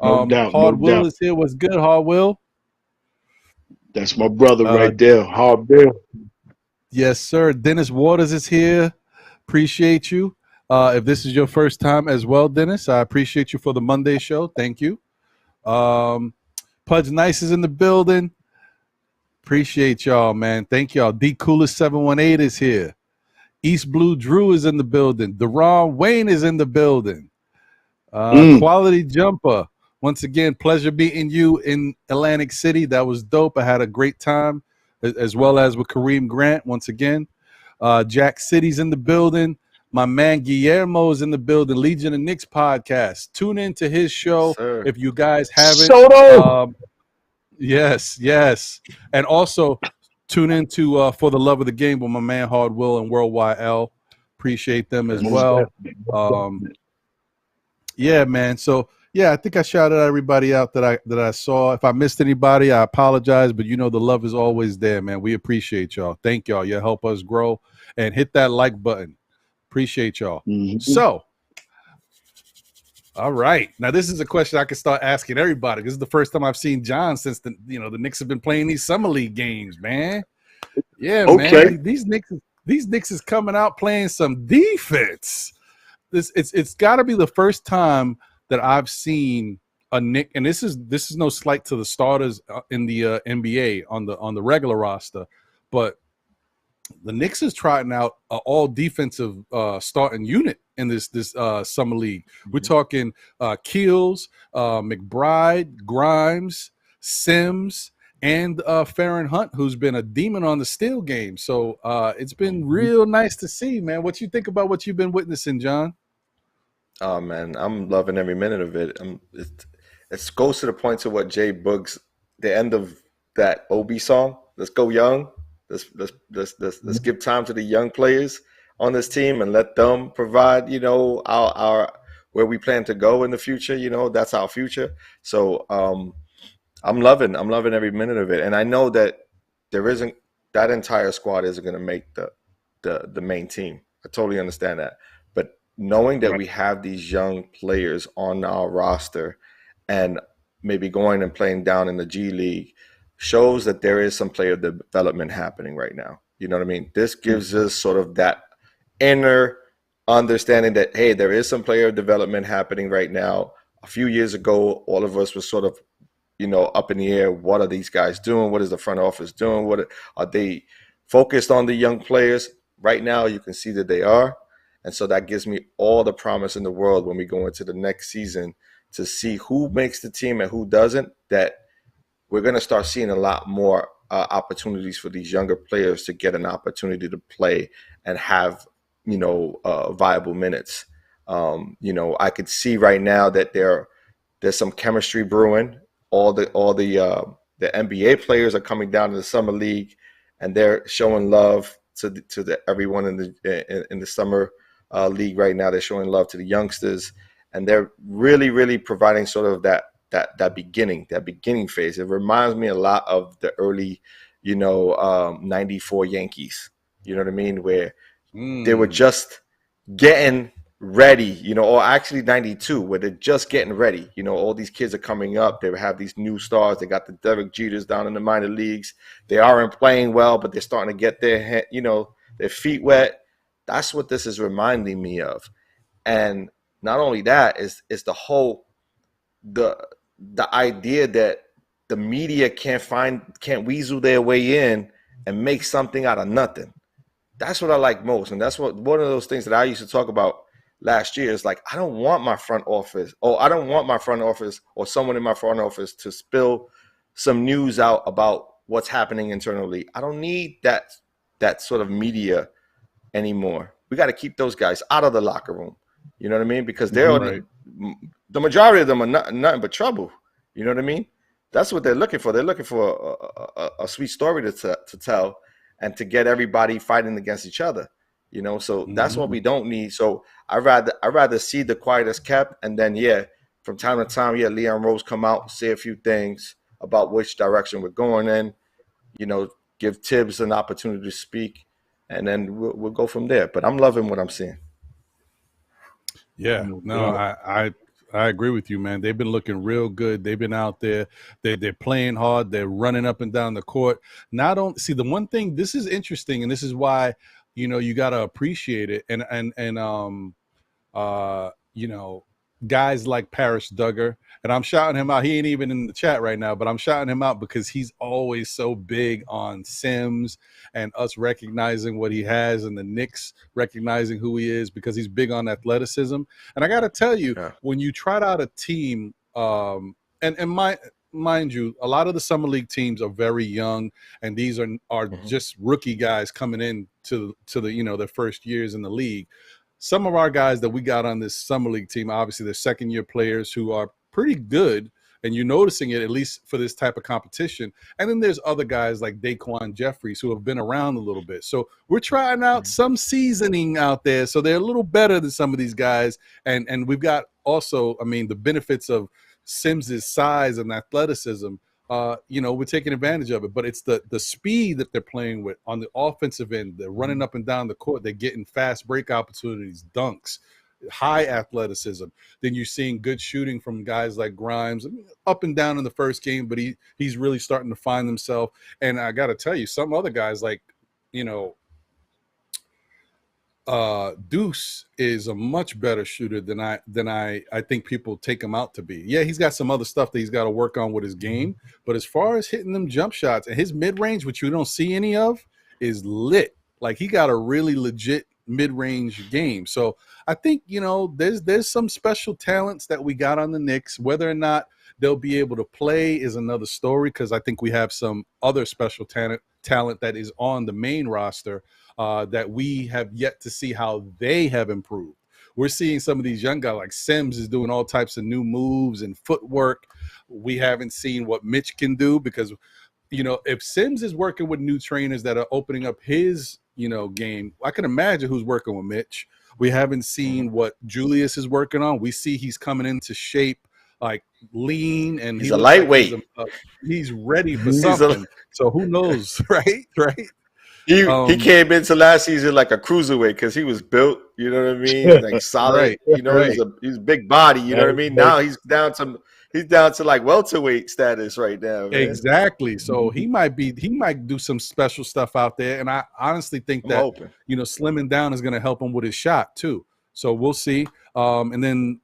No doubt. Hard Will is here. What's good, Hard Will? That's my brother right there, Hard Bill. Yes, sir. Dennis Waters is here. Appreciate you. If this is your first time as well, Dennis, I appreciate you for the Monday show. Thank you. Pudge Nice is in the building. Appreciate y'all, man. Thank y'all. D Coolest 718 is here. East Blue Drew is in the building. Deron Wayne is in the building. Quality Jumper. Once again, pleasure meeting you in Atlantic City. That was dope. I had a great time, as well as with Kareem Grant once again. Jack City's in the building. My man Guillermo is in the building. Legion of Knicks podcast. Tune into his show if you guys haven't. Yes. And also tune into For the Love of the Game with my man Hard Will and Worldwide L. Appreciate them as well. Yeah, man. So yeah, I think I shouted everybody out that I saw. If I missed anybody, I apologize, but the love is always there, man. We appreciate y'all. Thank y'all. You help us grow, and hit that like button. Appreciate y'all. So, all right. Now this is a question I can start asking everybody. This is the first time I've seen John since the Knicks have been playing these summer league games, man. Yeah, man. These Knicks is coming out playing some defense. It's got to be the first time that I've seen a Knick, and this is no slight to the starters in the NBA on the regular roster, but the Knicks is trotting out an all defensive starting unit in this summer league. We're talking Keels, McBride, Grimes, Sims, and Farron Hunt, who's been a demon on the steal game. So it's been real nice to see, man. What you think about what you've been witnessing, John? Oh man, I'm loving every minute of it. It goes to the point to what Jay Boogs, the end of that OB song. Let's go young. Let's give time to the young players on this team and let them provide, our where we plan to go in the future. That's our future. So I'm loving every minute of it, and I know that that entire squad isn't going to make the main team. I totally understand that, but knowing that we have these young players on our roster and maybe going and playing down in the G League shows that there is some player development happening right now. You know what I mean? This gives us sort of that inner understanding that, hey, there is some player development happening right now. a few years ago, all of us were sort of, up in the air. What are these guys doing? What is the front office doing? What are they focused on the young players? Right now, you can see that they are. And so that gives me all the promise in the world when we go into the next season to see who makes the team and who doesn't, that we're going to start seeing a lot more opportunities for these younger players to get an opportunity to play and have, viable minutes. I could see right now that there's some chemistry brewing. All the NBA players are coming down to the summer league, and they're showing love to everyone in the summer league right now. They're showing love to the youngsters, and they're really, really providing sort of that beginning phase. It reminds me a lot of the early, 94 Yankees. You know what I mean? Where they were just getting ready, or actually 92, where they're just getting ready. All these kids are coming up. They have these new stars. They got the Derek Jeters down in the minor leagues. They aren't playing well, but they're starting to get their feet wet. That's what this is reminding me of. And not only that, is the whole the idea that the media can't weasel their way in and make something out of nothing. That's what I like most. And that's one of those things that I used to talk about last year. Is like, I don't want my front office or someone in my front office to spill some news out about what's happening internally. I don't need that sort of media anymore. We got to keep those guys out of the locker room. You know what I mean? Because the majority of them are nothing but trouble. You know what I mean? That's what they're looking for. They're looking for a sweet story to tell and to get everybody fighting against each other. So that's what we don't need. So I rather see the quiet as kept, and then from time to time, Leon Rose come out, say a few things about which direction we're going in. Give Tibbs an opportunity to speak, and then we'll go from there. But I'm loving what I'm seeing. Yeah, no, I agree with you, man. They've been looking real good. They've been out there. They're playing hard. They're running up and down the court. The one thing, this is interesting, and this is why, you got to appreciate it. And guys like Paris Duggar, and I'm shouting him out. He ain't even in the chat right now, but I'm shouting him out because he's always so big on Sims and us recognizing what he has, and the Knicks recognizing who he is, because he's big on athleticism. And I got to tell you, when you trot out a team, mind you, a lot of the summer league teams are very young, and these are just rookie guys coming in to the their first years in the league. Some of our guys that we got on this summer league team, obviously they're second-year players who are pretty good, and you're noticing it, at least for this type of competition. And then there's other guys like Daquan Jeffries who have been around a little bit. So we're trying out some seasoning out there, so they're a little better than some of these guys. And we've got also, the benefits of Sims's size and athleticism. We're taking advantage of it, but it's the speed that they're playing with on the offensive end. They're running up and down the court. They're getting fast break opportunities, dunks, high athleticism. Then you're seeing good shooting from guys like Grimes, up and down in the first game, but he's really starting to find himself. And I got to tell you, some other guys like, Deuce is a much better shooter than I think people take him out to be. Yeah, he's got some other stuff that he's got to work on with his game, but as far as hitting them jump shots, and his mid-range, which you don't see any of, is lit. Like, he got a really legit mid-range game. So I think, there's some special talents that we got on the Knicks. Whether or not they'll be able to play is another story, because I think we have some other special talent that is on the main roster that we have yet to see how they have improved. We're seeing some of these young guys like Sims is doing all types of new moves and footwork. We haven't seen what Mitch can do, because, if Sims is working with new trainers that are opening up his, game, I can imagine who's working with Mitch. We haven't seen what Julius is working on. We see he's coming into shape, like lean, and he's a lightweight. Like he's ready for something. So who knows, right? He came into last season like a cruiserweight because he was built, you know what I mean, like solid. Right. He's big body, you know what I mean. Now he's down to like welterweight status right now, man. Exactly. So he might do some special stuff out there, and I honestly think that slimming down is going to help him with his shot too. So we'll see. And then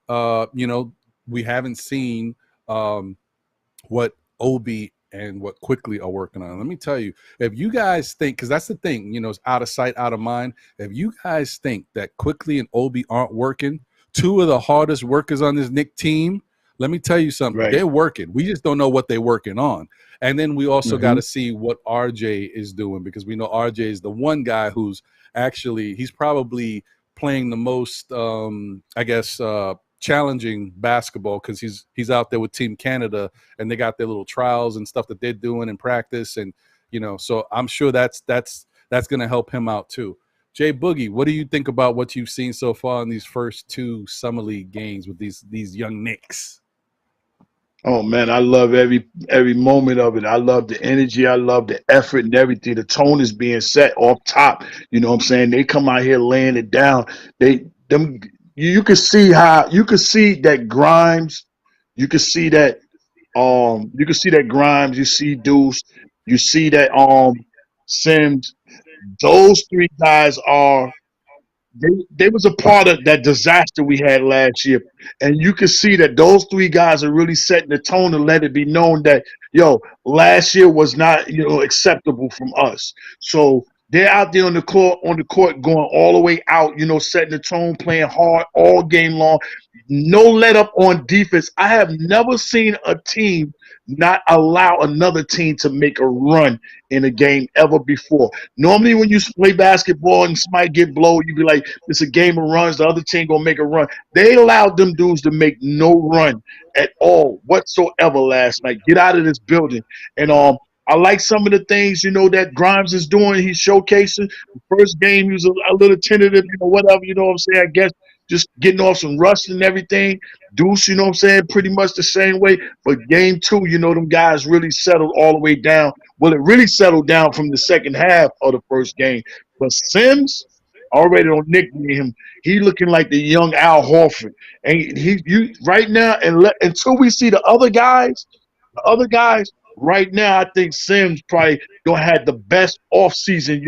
we haven't seen what Obi and what Quickly are working on. Let me tell you, if you guys think, because that's the thing, it's out of sight, out of mind. If you guys think that Quickly and Obi aren't working, two of the hardest workers on this Knick team, let me tell you something. Right. They're working. We just don't know what they're working on. And then we also got to see what RJ is doing, because we know RJ is the one guy who's actually, he's probably playing the most, challenging basketball, because he's out there with Team Canada and they got their little trials and stuff that they're doing in practice, and so I'm sure that's going to help him out too. Jay Boogie, what do you think about what you've seen so far in these first two summer league games with these young Knicks? Oh man, I love every moment of it. I love the energy. I love the effort and everything. The tone is being set off top. You know what I'm saying? They come out here laying it down. You can see that Grimes. You can see that Grimes. You see Deuce. You see that Sims. Those three guys are. They was a part of that disaster we had last year, and you can see that those three guys are really setting the tone to let it be known that last year was not acceptable from us. So they're out there on the court going all the way out, setting the tone, playing hard all game long. No let up on defense. I have never seen a team not allow another team to make a run in a game ever before. Normally when you play basketball and somebody get blown, you be like, it's a game of runs, the other team gonna make a run. They allowed them dudes to make no run at all whatsoever last night. Get out of this building. And I like some of the things, that Grimes is doing. He's showcasing. The first game, he was a little tentative, whatever, what I'm saying? I guess just getting off some rust and everything. Deuce, what I'm saying? Pretty much the same way. But game two, them guys really settled all the way down. Well, it really settled down from the second half of the first game. But Sims, already don't nickname him. He looking like the young Al Horford. And right now, until we see the other guys, right now, I think Sims probably gonna have the best offseason,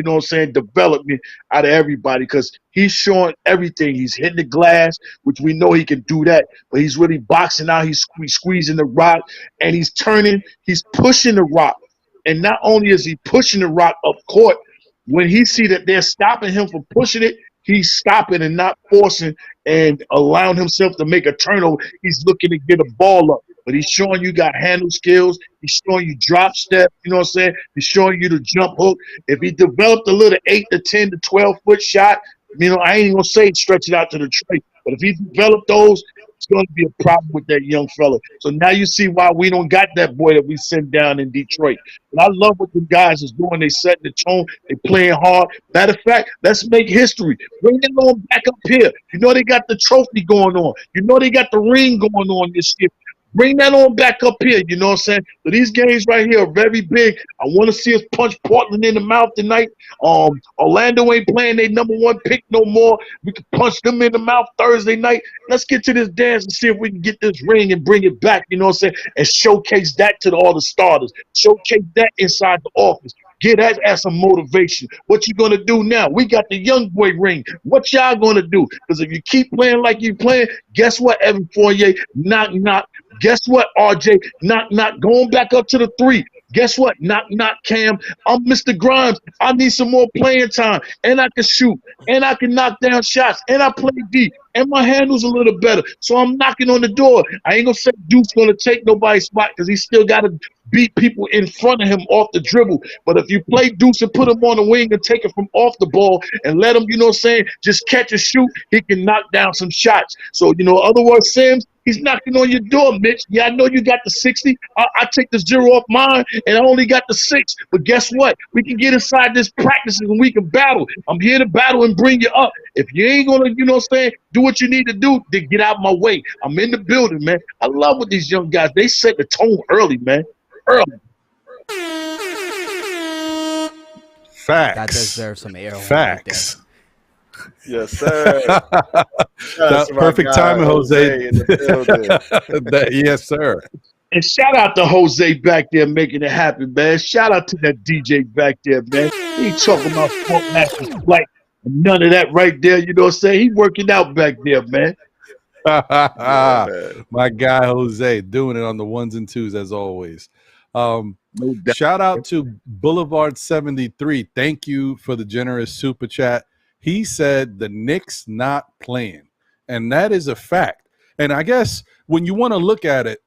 development out of everybody, because he's showing everything. He's hitting the glass, which we know he can do that, but he's really boxing out. He's squeezing the rock, and he's pushing the rock. And not only is he pushing the rock up court, when he see that they're stopping him from pushing it, he's stopping and not forcing and allowing himself to make a turnover. He's looking to get a ball up. But he's showing you got handle skills. He's showing you drop step. You know what I'm saying? He's showing you the jump hook. If he developed a little 8 to 10 to 12-foot shot, I ain't even going to say stretch it out to the tray. But if he developed those, it's going to be a problem with that young fella. So now you see why we don't got that boy that we sent down in Detroit. And I love what the guys is doing. They setting the tone. They playing hard. Matter of fact, let's make history. Bring them on back up here. They got the trophy going on. They got the ring going on this year. Bring that on back up here, you know what I'm saying? So these games right here are very big. I want to see us punch Portland in the mouth tonight. Orlando ain't playing their number one pick no more. We can punch them in the mouth Thursday night. Let's get to this dance and see if we can get this ring and bring it back, you know what I'm saying? And showcase that to all the starters. Showcase that inside the office. Get that as some motivation. What you gonna do now? We got the young boy ring. What y'all gonna do? Because if you keep playing like you playing, guess what, Evan Fournier? Knock, knock. Guess what, RJ? Knock, knock. Going back up to the 3. Guess what? Knock, knock, Cam. I'm Mr. Grimes. I need some more playing time. And I can shoot. And I can knock down shots. And I play D. And my handle's a little better. So I'm knocking on the door. I ain't going to say Duke's going to take nobody's spot because he still got to beat people in front of him off the dribble. But if you play Deuce and put him on the wing and take it from off the ball and let him, just catch and shoot, he can knock down some shots. So, other words, Sims, he's knocking on your door, Mitch. Yeah, I know you got the 60. I take the 0 off mine, and I only got the 6. But guess what? We can get inside this practice and we can battle. I'm here to battle and bring you up. If you ain't going to, do what you need to do, then get out of my way. I'm in the building, man. I love what these young guys, they set the tone early, man. Early. Facts. That deserves some air. Facts. Right yes, sir. That's perfect timing, Jose. In the building. Yes, sir. And shout out to Jose back there making it happen, man. Shout out to that DJ back there, man. He ain't talking about Funk Masters Black and none of that right there, you know what I'm saying? He working out back there, man. Yeah, man. My guy Jose doing it on the ones and twos as always. No doubt. Shout out to Boulevard 73. Thank you for the generous super chat. He said the Knicks not playing, and that is a fact. And I guess when you want to look at it,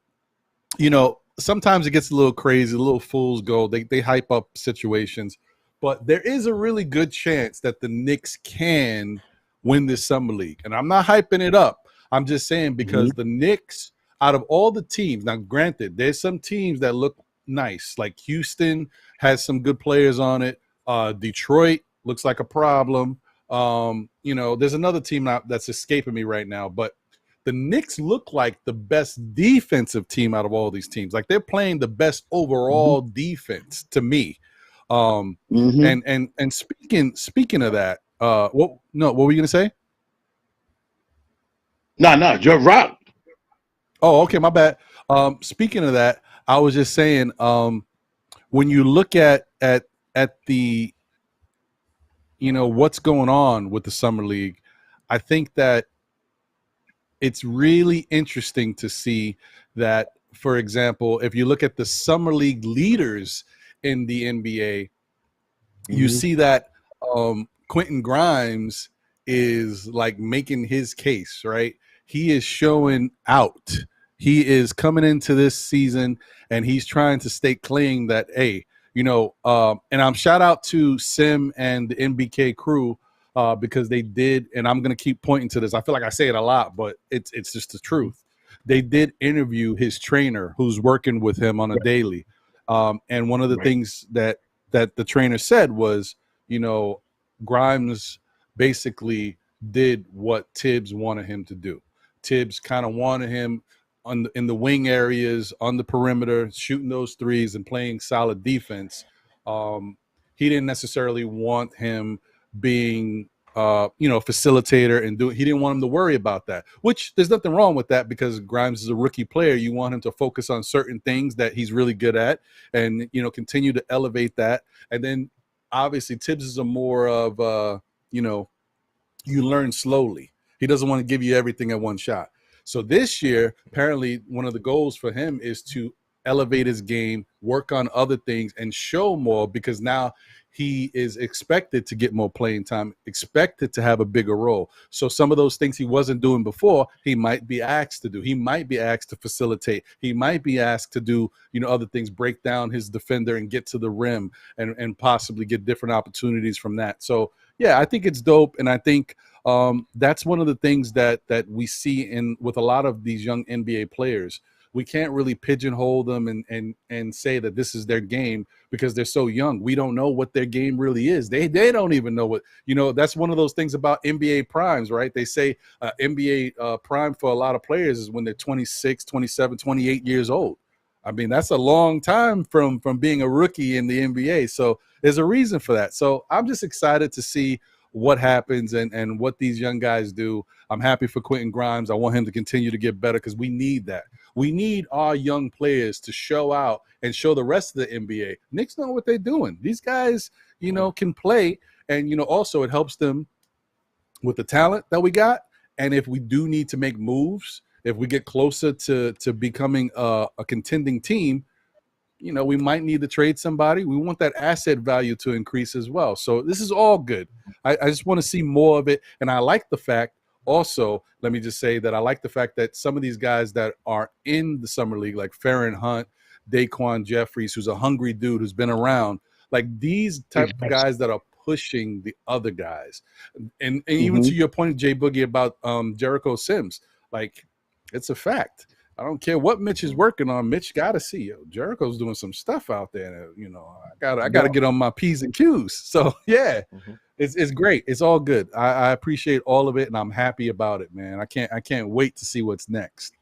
you know, sometimes it gets a little crazy, a little fool's gold. They hype up situations, but there is a really good chance that the Knicks can win this summer league. And I'm not hyping it up. I'm just saying because the Knicks, out of all the teams, now granted, there's some teams that look nice, like Houston has some good players on it. Detroit looks like a problem. You know, there's another team that's escaping me right now, but the Knicks look like the best defensive team out of all these teams. Like they're playing the best overall defense to me. And speaking of that, what were you gonna say? No, you're right. Oh, okay, my bad. Speaking of that, I was just saying, when you look at the, you know, what's going on with the summer league, I think that it's really interesting to see that, for example, if you look at the summer league leaders in the NBA, you see that Quentin Grimes is like making his case, right? He is showing out. He is coming into this season and he's trying to stake claim that, hey, you know, and I'm shout out to Sim and the NBK crew because they did, and I'm going to keep pointing to this. I feel like I say it a lot, but it's just the truth. They did interview his trainer who's working with him on a daily. And one of the things that the trainer said was, you know, Grimes basically did what Tibbs wanted him to do. Tibbs kind of wanted him in the wing areas, on the perimeter, shooting those threes and playing solid defense. He didn't necessarily want him being, you know, facilitator and he didn't want him to worry about that, which there's nothing wrong with that because Grimes is a rookie player. You want him to focus on certain things that he's really good at and, you know, continue to elevate that. And then obviously Tibbs is a more of, you know, you learn slowly. He doesn't want to give you everything at one shot. So this year, apparently one of the goals for him is to elevate his game, work on other things, and show more because now he is expected to get more playing time, expected to have a bigger role. So some of those things he wasn't doing before, he might be asked to do. He might be asked to facilitate. He might be asked to do, you know, other things, break down his defender and get to the rim and possibly get different opportunities from that. So, yeah, I think it's dope. And I think that's one of the things that we see with a lot of these young NBA players. We can't really pigeonhole them and say that this is their game because they're so young. We don't know what their game really is. They don't even know what, you know, that's one of those things about NBA primes, right? They say NBA prime for a lot of players is when they're 26, 27, 28 years old. I mean, that's a long time from being a rookie in the NBA. So there's a reason for that. So I'm just excited to see what happens and what these young guys do. I'm happy for Quentin Grimes. I want him to continue to get better because we need that. We need our young players to show out and show the rest of the NBA. Knicks know what they're doing. These guys, you know, can play. And, you know, also it helps them with the talent that we got. And if we do need to make moves, if we get closer to becoming a contending team, you know, we might need to trade somebody. We want that asset value to increase as well. So this is all good. I just want to see more of it. And I like the fact also, let me just say that I like the fact that some of these guys that are in the summer league, like Farron Hunt, Daquan Jeffries, who's a hungry dude who's been around, like these type of guys that are pushing the other guys. And even to your point, Jay Boogie, about Jericho Sims, like it's a fact. I don't care what Mitch is working on. Mitch got to see, yo, Jericho's doing some stuff out there. You know, I gotta get on my P's and Q's. So yeah, it's great. It's all good. I appreciate all of it, and I'm happy about it, man. I can't wait to see what's next.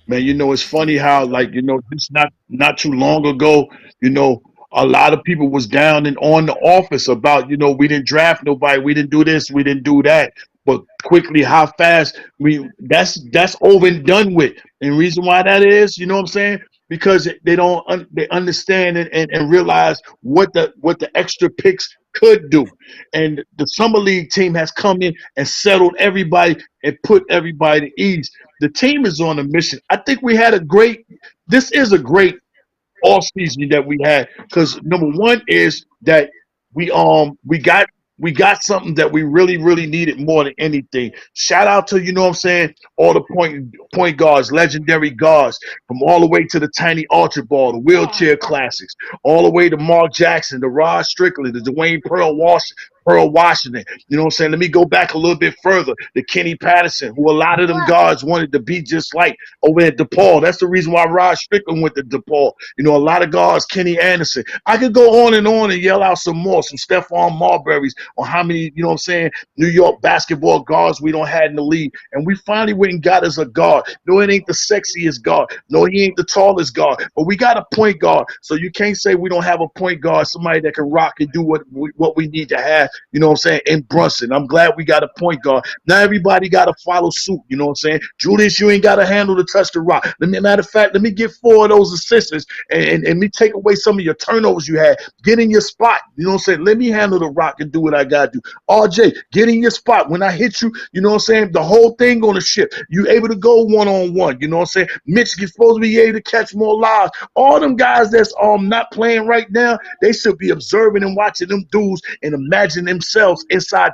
Man, you know, it's funny how, like, you know, just not too long ago, you know, a lot of people was down and on the office about, you know, we didn't draft nobody, we didn't do this, we didn't do that. But quickly, how fast that's over and done with. And the reason why that is, you know what I'm saying? because they understand and realize what the extra picks could do. And the summer league team has come in and settled everybody and put everybody at ease. The team is on a mission. I think this is a great all season that we had, because number one is that we got something that we really, really needed more than anything. Shout out to, you know what I'm saying, all the point guards, legendary guards, from all the way to the Tiny Archibald, the Wheelchair Classics, all the way to Mark Jackson, the Rod Strickland, the Dwayne Pearl Washington. You know what I'm saying? Let me go back a little bit further. The Kenny Patterson, who a lot of them guards wanted to be just like over at DePaul. That's the reason why Rod Strickland went to DePaul. You know, a lot of guards, Kenny Anderson. I could go on and yell out some more, some Stephon Marbury's, on how many, you know what I'm saying, New York basketball guards we don't have in the league. And we finally went and got us a guard. No, it ain't the sexiest guard. No, he ain't the tallest guard. But we got a point guard. So you can't say we don't have a point guard, somebody that can rock and do what we need to have, you know what I'm saying, in Brunson. I'm glad we got a point guard. Now everybody got to follow suit, you know what I'm saying. Julius, you ain't got to handle to touch the rock. Matter of fact, let me get 4 of those assistants and me take away some of your turnovers you had. Get in your spot, you know what I'm saying. Let me handle the rock and do what I got to do. RJ, get in your spot. When I hit you, you know what I'm saying, the whole thing on the ship. You able to go one-on-one, you know what I'm saying. Mitch is supposed to be able to catch more lives. All them guys that's not playing right now, they should be observing and watching them dudes and imagine themselves inside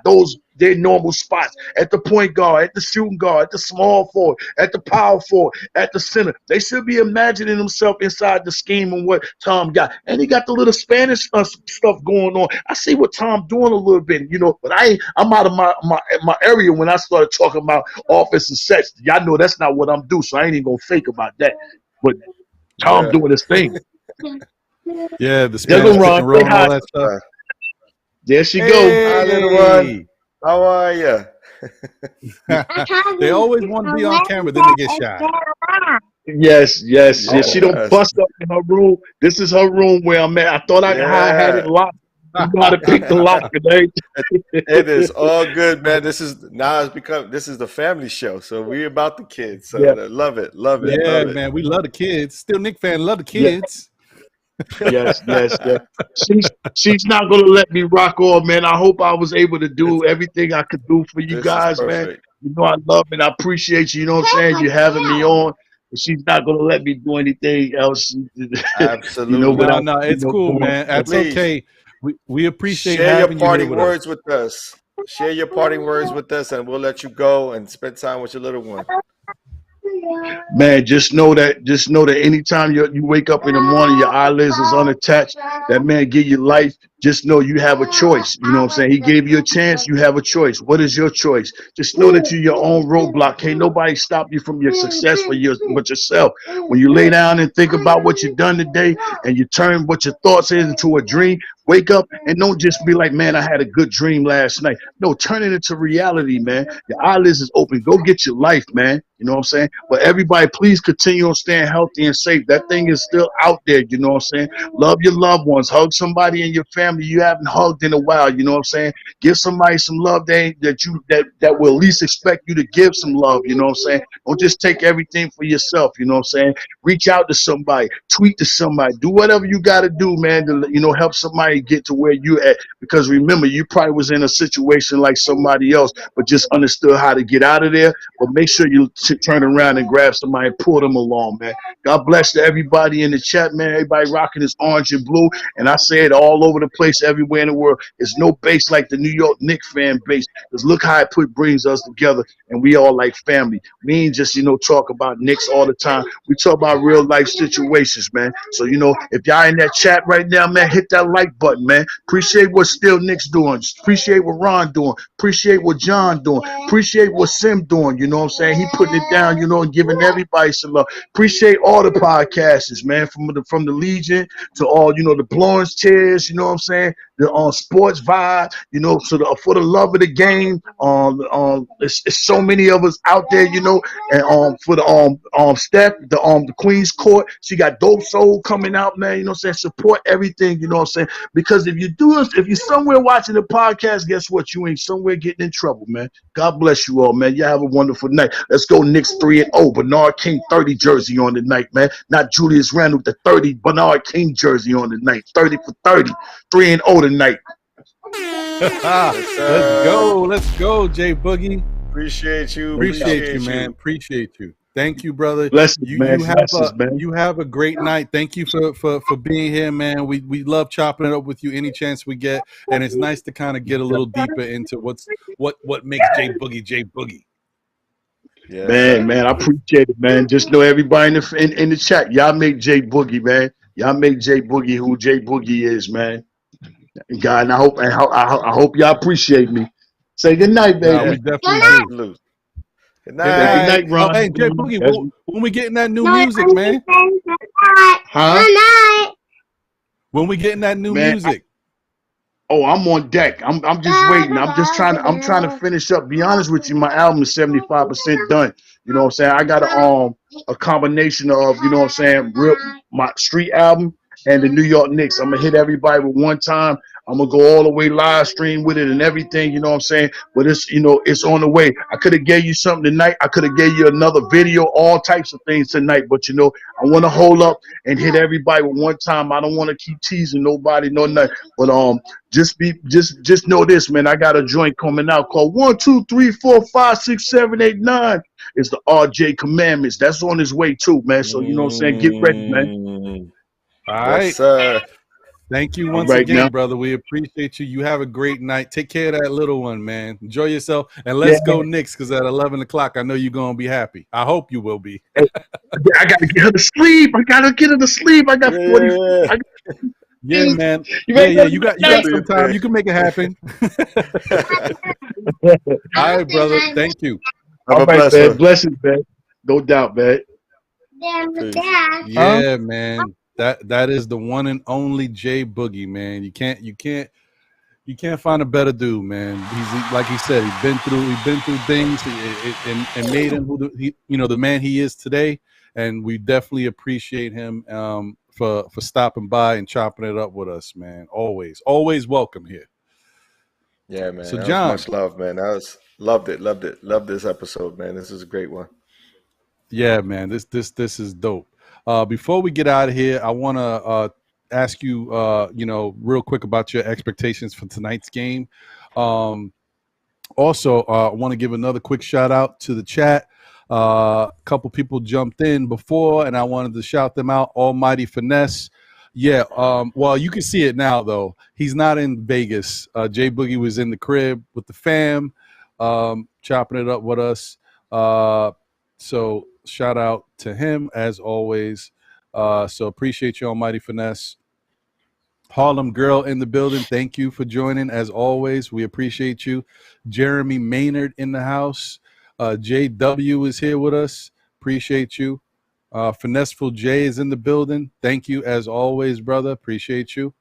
their normal spots, at the point guard, at the shooting guard, at the small forward, at the power forward, at the center. They should be imagining themselves inside the scheme and what Tom got. And he got the little Spanish stuff going on. I see what Tom doing a little bit, you know, but I'm out of my area when I started talking about offense and sets. Y'all know that's not what I'm doing, so I ain't even gonna fake about that. But Tom doing his thing. Yeah, the Spanish pick and roll and all that stuff. There she Hey, goes. little one. How are you? They always want to be on camera, then they get shy. Yes. She don't bust up in her room. This is her room where I'm at. I thought I had it locked. You know how to pick the lock today. It is all good, man. This is the family show, so we're about the kids. So love it. Yeah, love it. man, we love the kids. Still Knick fan, love the kids. Yes. She's not gonna let me rock off, man. I hope I was able to do everything I could do for you guys, man. You know I love and I appreciate you. You know what I'm saying? You having me on. But she's not gonna let me do anything else. Absolutely. You know, no, it's cool, man. That's okay. We appreciate Share having your parting you words with us. Share your parting words with us, and we'll let you go and spend time with your little one. Man, just know that anytime you wake up in the morning, your eyelids is unattached. That man give you life. Just know you have a choice. You know what I'm saying? He gave you a chance. You have a choice. What is your choice? Just know that you're your own roadblock. Can't nobody stop you from your success but yourself. When you lay down and think about what you've done today and you turn what your thoughts is into a dream, wake up and don't just be like, man, I had a good dream last night. No, turn it into reality, man. Your eyelids is open. Go get your life, man. You know what I'm saying? But everybody, please continue on staying healthy and safe. That thing is still out there. You know what I'm saying? Love your loved ones. Hug somebody in your family you haven't hugged in a while. You know what I'm saying? Give somebody some love that will at least expect you to give some love. You know what I'm saying? Don't just take everything for yourself. You know what I'm saying? Reach out to somebody. Tweet to somebody. Do whatever you got to do, man, to help somebody get to where you at. Because remember, you probably was in a situation like somebody else, but just understood how to get out of there. But make sure you turn around and grab somebody and pull them along, man. God bless to everybody in the chat, man. Everybody rocking this orange and blue. And I say it all over the place, everywhere in the world. There's no base like the New York Knicks fan base. Because look how it brings us together. And we all like family. We ain't just, talk about Knicks all the time. We talk about real life situations, man. So, if y'all in that chat right now, man, hit that like button, man. Appreciate what Still Knicks doing. Appreciate what Ron doing. Appreciate what John doing. Appreciate what Sim doing. You know what I'm saying? He putting it down, and giving everybody some love. Appreciate all the podcasters, man, from the Legion to all, the Blorange Tears, you know what I'm saying? The sports vibe, you know, so for the love of the game. It's so many of us out there, you know, and for the Steph, the Queen's Court, she got Dope Soul coming out, man. You know what I'm saying? Support everything, you know what I'm saying? Because if you're somewhere watching the podcast, guess what? You ain't somewhere getting in trouble, man. God bless you all, man. You have a wonderful night. Let's go Knicks 3-0. Bernard King 30 jersey on the night, man. Not Julius Randle, the 30 Bernard King jersey on the night. 30 for 30. 3-0 tonight. Let's go, Jay Boogie. Appreciate you, man. Appreciate you. Thank you, brother. Blessings, man. You have a great night. Thank you for being here, man. We love chopping it up with you any chance we get, and it's nice to kind of get a little deeper into what makes Jay Boogie. Yeah, man, I appreciate it, man. Just know everybody in the chat, y'all make Jay Boogie, man. Y'all make Jay Boogie who Jay Boogie is, man. God, and I hope y'all appreciate me. Say good night, baby. No, we definitely do. Good night, Ron. Hey, Jay Boogie, when we getting that new music, man? Huh? When we getting that new music? Oh, I'm on deck. I'm just waiting. I'm trying to finish up. Be honest with you, my album is 75% done. You know what I'm saying? I got a combination of, you know what I'm saying, my street album and the New York Knicks. I'm gonna hit everybody with one time. I'm gonna go all the way live stream with it and everything, you know what I'm saying? But it's, you know, it's on the way. I could have gave you something tonight. I could have gave you another video, all types of things tonight. But you know, I want to hold up and hit everybody with one time. I don't want to keep teasing nobody, no nothing. But just know this, man. I got a joint coming out called 1, 2, 3, 4, 5, 6, 7, 8, 9. It's the RJ Commandments. That's on its way too, man. So you know what I'm saying? Get ready, man. All right. Yes, sir. Thank you once again, brother. We appreciate you. You have a great night. Take care of that little one, man. Enjoy yourself. And let's go Knicks, because at 11 o'clock, I know you're going to be happy. I hope you will be. I got to get her to sleep. I got 40. Yeah, man. You got some time. You can make it happen. All right, brother. Thank you. All right, man. Blessings, man. No doubt, man. Yeah, man. That is the one and only Jay Boogie, man. You can't find a better dude, man. He's like he said, he's been through things and made him the man he is today. And we definitely appreciate him for stopping by and chopping it up with us, man. Always welcome here. Yeah, man. So John, much love, man. Loved it. Loved this episode, man. This is a great one. Yeah, man. This is dope. Before we get out of here, I want to ask you, real quick about your expectations for tonight's game. Also, I want to give another quick shout out to the chat. A couple people jumped in before, and I wanted to shout them out. Almighty Finesse. Yeah, well, you can see it now, though. He's not in Vegas. Jay Boogie was in the crib with the fam, chopping it up with us. So shout out to him as always. So appreciate you, Almighty Finesse. Harlem Girl in the building. Thank you for joining as always. We appreciate you. Jeremy Maynard in the house. JW is here with us. Appreciate you. Finesseful J is in the building. Thank you as always, brother. Appreciate you.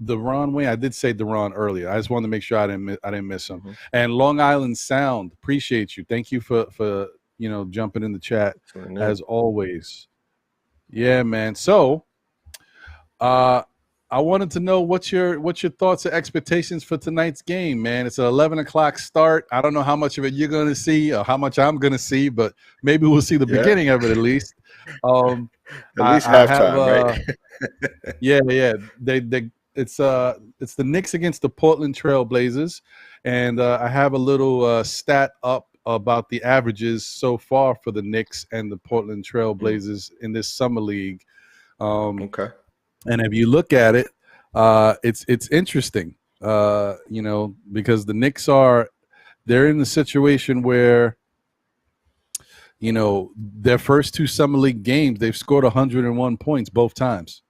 Deron Wayne, I did say Deron earlier. I just wanted to make sure I didn't miss him. Mm-hmm. And Long Island Sound, appreciate you. Thank you for jumping in the chat as always. Yeah, man. So, I wanted to know what's your thoughts and expectations for tonight's game, man. It's an 11 o'clock start. I don't know how much of it you're going to see or how much I'm going to see, but maybe we'll see the beginning of it at least. At least halftime, right? Yeah. It's the Knicks against the Portland Trail Blazers, and I have a little stat up about the averages so far for the Knicks and the Portland Trail Blazers in this summer league. Okay. And if you look at it, it's interesting, because the Knicks they're in the situation where, their first two summer league games, they've scored 101 points both times.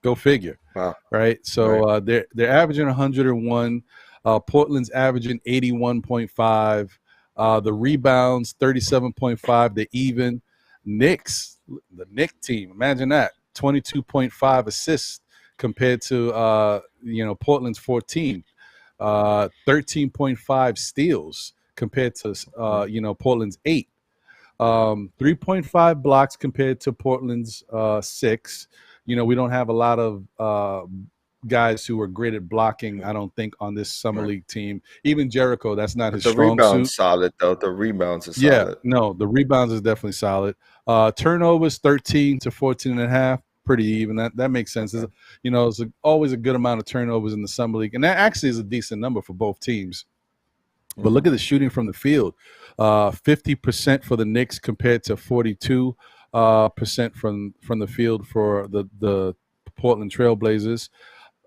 Go figure. Wow. Right. So they're averaging 101. Portland's averaging 81.5. The rebounds 37.5. They're even. Knicks, the Knick team. Imagine that. 22.5 assists compared to Portland's 14. 13.5 steals compared to Portland's 8. 3.5 blocks compared to Portland's 6. We don't have a lot of guys who are great at blocking, I don't think, on this summer league team. Even Jericho, that's not his strong rebounds suit. Solid though. The rebounds are solid. Yeah, no, the rebounds is definitely solid. Turnovers 13 to 14.5, pretty even. That makes sense. Okay. It's always a good amount of turnovers in the summer league, and that actually is a decent number for both teams. But look at the shooting from the field. 50% for the Knicks compared to 42% from the field for the Portland Trailblazers.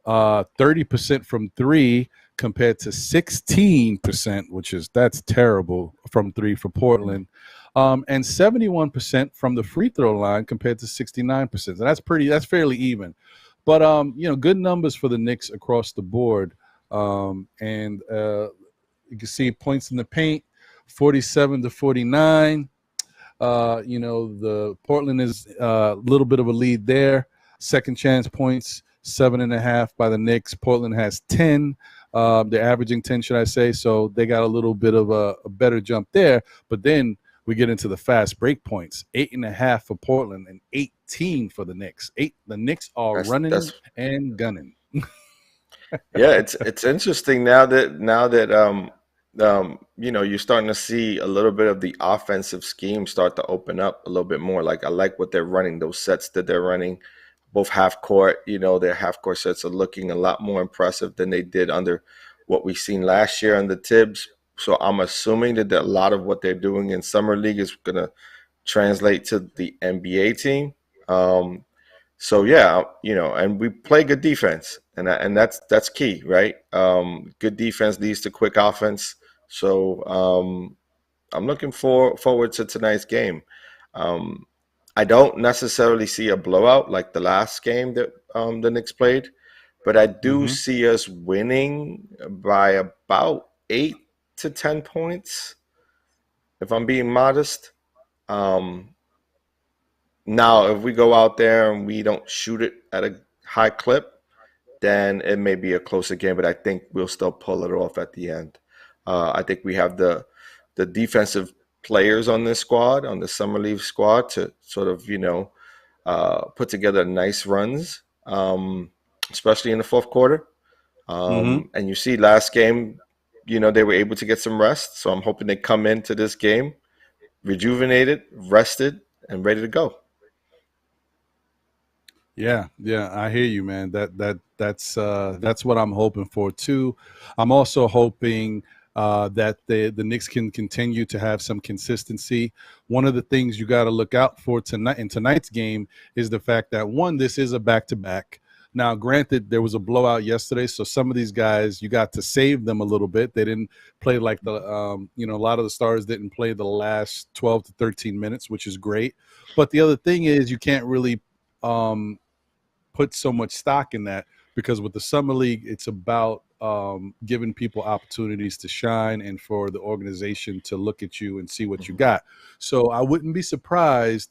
30% from 3 compared to 16%, that's terrible from 3 for Portland. And 71% from the free throw line compared to 69%. So that's fairly even. But good numbers for the Knicks across the board. And you can see points in the paint, 47 to 49. The Portland is a little bit of a lead there. Second chance points, 7.5 by the Knicks. Portland has 10. They're averaging 10, should I say. So they got a little bit of a better jump there. But then we get into the fast break points, 8.5 for Portland and 18 for the Knicks. The Knicks are running and gunning. Yeah, it's interesting now that you're starting to see a little bit of the offensive scheme start to open up a little bit more. Like, I like what they're running, those sets that they're running, both half court. Their half court sets are looking a lot more impressive than they did under what we've seen last year under Tibbs. So I'm assuming that a lot of what they're doing in summer league is going to translate to the NBA team. So yeah, and we play good defense, and that's key, right? Good defense leads to quick offense. So I'm looking forward to tonight's game. I don't necessarily see a blowout like the last game that the Knicks played, but I do see us winning by about 8 to 10 points, if I'm being modest. Now, if we go out there and we don't shoot it at a high clip, then it may be a closer game, but I think we'll still pull it off at the end. I think we have the defensive players on this squad, on the summer league squad, to sort of, put together nice runs, especially in the fourth quarter. And you see last game, they were able to get some rest. So I'm hoping they come into this game rejuvenated, rested, and ready to go. Yeah, I hear you, man. That's what I'm hoping for too. I'm also hoping that the Knicks can continue to have some consistency. One of the things you got to look out for tonight's game is the fact that, one, this is a back-to-back. Now, granted, there was a blowout yesterday, so some of these guys, you got to save them a little bit. They didn't play like a lot of the stars didn't play the last 12 to 13 minutes, which is great. But the other thing is, you can't really put so much stock in that, because with the summer league, it's about giving people opportunities to shine and for the organization to look at you and see what you got. So I wouldn't be surprised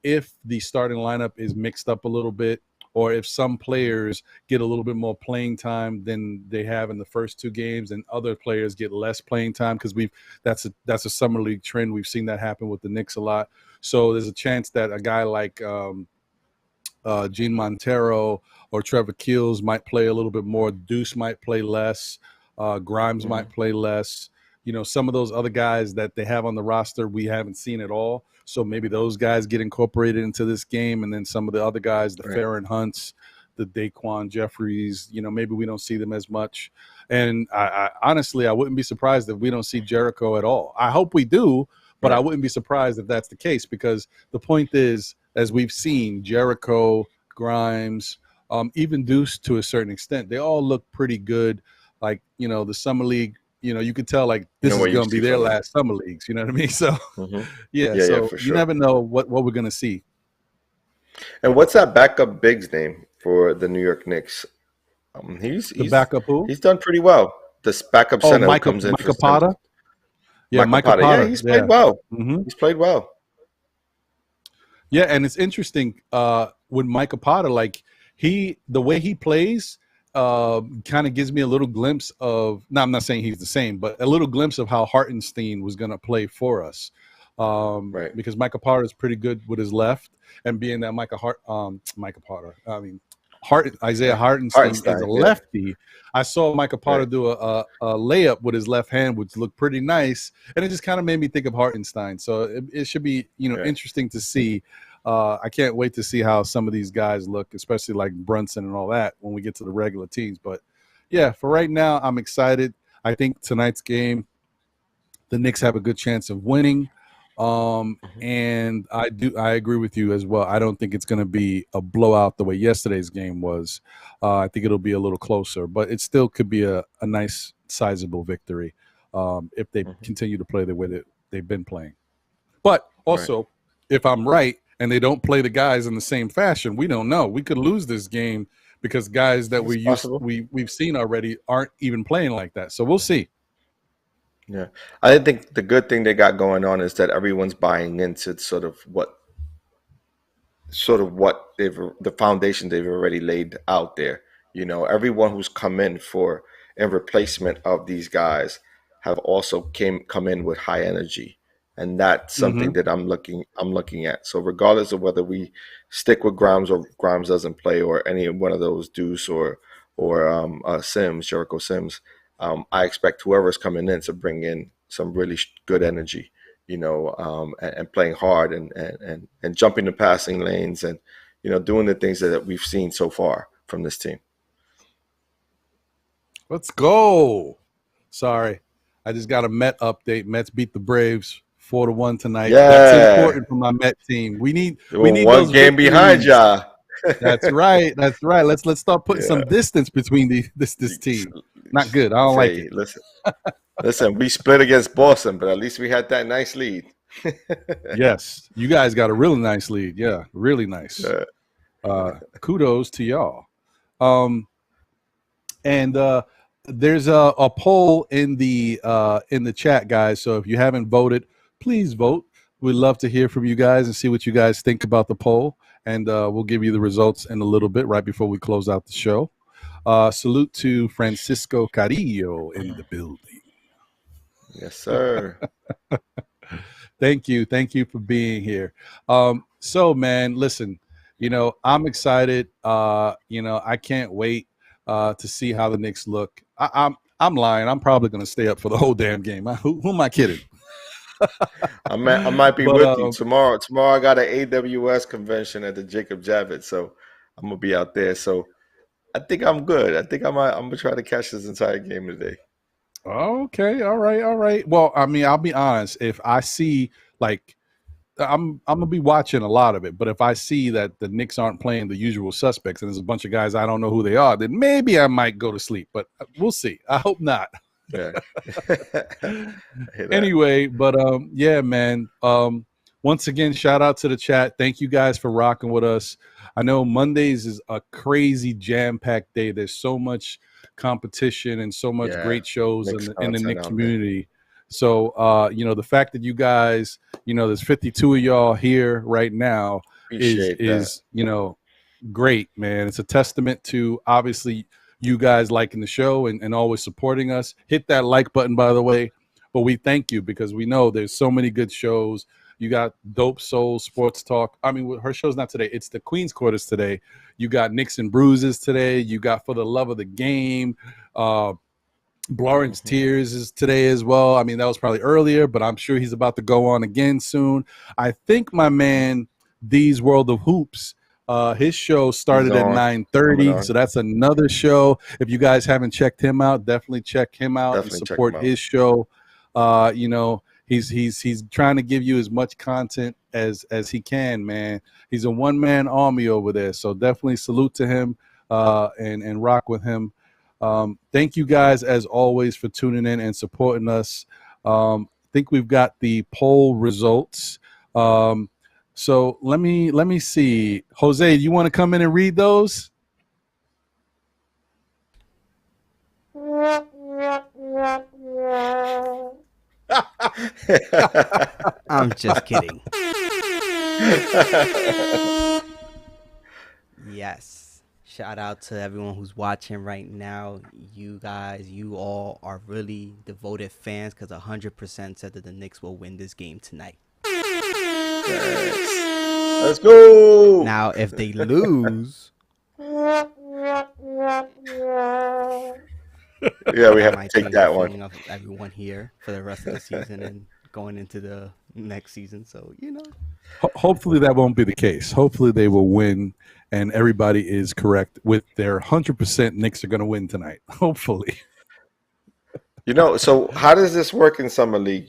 if the starting lineup is mixed up a little bit, or if some players get a little bit more playing time than they have in the first two games, and other players get less playing time, because that's a summer league trend. We've seen that happen with the Knicks a lot. So there's a chance that a guy like Gene Montero or Trevor Keels might play a little bit more. Deuce might play less. Grimes might play less. Some of those other guys that they have on the roster we haven't seen at all. So maybe those guys get incorporated into this game, and then some of the other guys, the Farron Hunts, the Daquan Jeffries, maybe we don't see them as much. And I honestly, I wouldn't be surprised if we don't see Jericho at all. I hope we do, but I wouldn't be surprised if that's the case, because the point is, as we've seen, Jericho, Grimes, even Deuce to a certain extent, they all look pretty good. Like, the summer league, you could tell, like, this is going to be their last summer leagues. You know what I mean? So, so for sure. You never know what we're going to see. And what's that backup big's name for the New York Knicks? He's backup who? He's done pretty well. This backup center who comes in for Potter? Yeah, Micah Potter. Yeah, he's played well. He's played well. Yeah, and it's interesting with Micah Potter, like the way he plays kind of gives me a little glimpse of, no, I'm not saying he's the same, but a little glimpse of how Hartenstein was going to play for us. Right. Because Micah Potter is pretty good with his left, and being that Isaiah Hartenstein is a lefty. I saw Micah Potter do a layup with his left hand, which looked pretty nice, and it just kind of made me think of Hartenstein. So it should be interesting to see. I can't wait to see how some of these guys look, especially like Brunson and all that when we get to the regular teams. But yeah, for right now, I'm excited. I think tonight's game, the Knicks have a good chance of winning. And I agree with you as well. I don't think it's going to be a blowout the way yesterday's game was. I think it'll be a little closer, but it still could be a nice, sizable victory if they continue to play the way that they've been playing. But also, if I'm right and they don't play the guys in the same fashion, we don't know. We could lose this game because guys that we've seen already aren't even playing like that. So we'll see. Yeah, I think the good thing they got going on is that everyone's buying into sort of what the foundation they've already laid out there. You know, everyone who's come in replacement of these guys have also come in with high energy, and that's something that I'm looking at. So regardless of whether we stick with Grimes or Grimes doesn't play, or any one of those Deuce or Sims, Jericho Sims. I expect whoever's coming in to bring in some really good energy, and playing hard and jumping the passing lanes and, doing the things that we've seen so far from this team. Let's go. Sorry, I just got a Met update. Mets beat the Braves 4-1 tonight. Yeah. That's important for my Met team. We need one those game victories behind ya. That's right. Let's start putting some distance between this team. Not good. I don't like it. Listen. We split against Boston, but at least we had that nice lead. Yes, you guys got a really nice lead. Yeah, really nice. Kudos to y'all. And there's a poll in the chat, guys. So if you haven't voted, please vote. We'd love to hear from you guys and see what you guys think about the poll. And we'll give you the results in a little bit right before we close out the show. Salute to Francisco Carrillo in the building. Yes, sir. Thank you for being here. So, man, listen, I'm excited. I can't wait to see how the Knicks look. I'm lying. I'm probably going to stay up for the whole damn game. Who am I kidding? I might be with you tomorrow. Tomorrow I got an AWS convention at the Jacob Javits, so I'm gonna be out there. So I think I'm good. I think I'm gonna try to catch this entire game today. Okay, all right. Well, I mean, I'll be honest. If I see, like, I'm gonna be watching a lot of it, but if I see that the Knicks aren't playing the usual suspects and there's a bunch of guys I don't know who they are, then maybe I might go to sleep. But we'll see. I hope not. Yeah. Anyway, but yeah, man. Once again, shout out to the chat. Thank you guys for rocking with us. I know Mondays is a crazy jam-packed day. There's so much competition and so much great shows in the Knicks community. So the fact that you guys, there's 52 of y'all here right now is great, man. It's a testament to obviously you guys liking the show and always supporting us. Hit that like button, by the way. But we thank you because we know there's so many good shows. You got Dope Soul Sports Talk. I mean, her show's not today. It's the Queen's Quarters today. You got Knicks and Bruises today. You got For the Love of the Game. Blorange Tears is today as well. I mean, that was probably earlier, but I'm sure he's about to go on again soon. I think my man, D's World of Hoops, his show started at 9:30, so that's another show. If you guys haven't checked him out, definitely check him out and support his show. He's trying to give you as much content as he can, man. He's a one-man army over there, so definitely salute to him and rock with him. Thank you guys as always for tuning in and supporting us. I think we've got the poll results. So let me see. Jose, you want to come in and read those? I'm just kidding. Yes. Shout out to everyone who's watching right now. You guys, you all are really devoted fans because 100% said that the Knicks will win this game tonight. Yes. Let's go. Now, if they lose, Yeah, we have to take that one. of everyone here for the rest of the season and going into the next season. So, Hopefully that won't be the case. Hopefully they will win, and everybody is correct with their 100% Knicks are going to win tonight. Hopefully. So how does this work in summer league?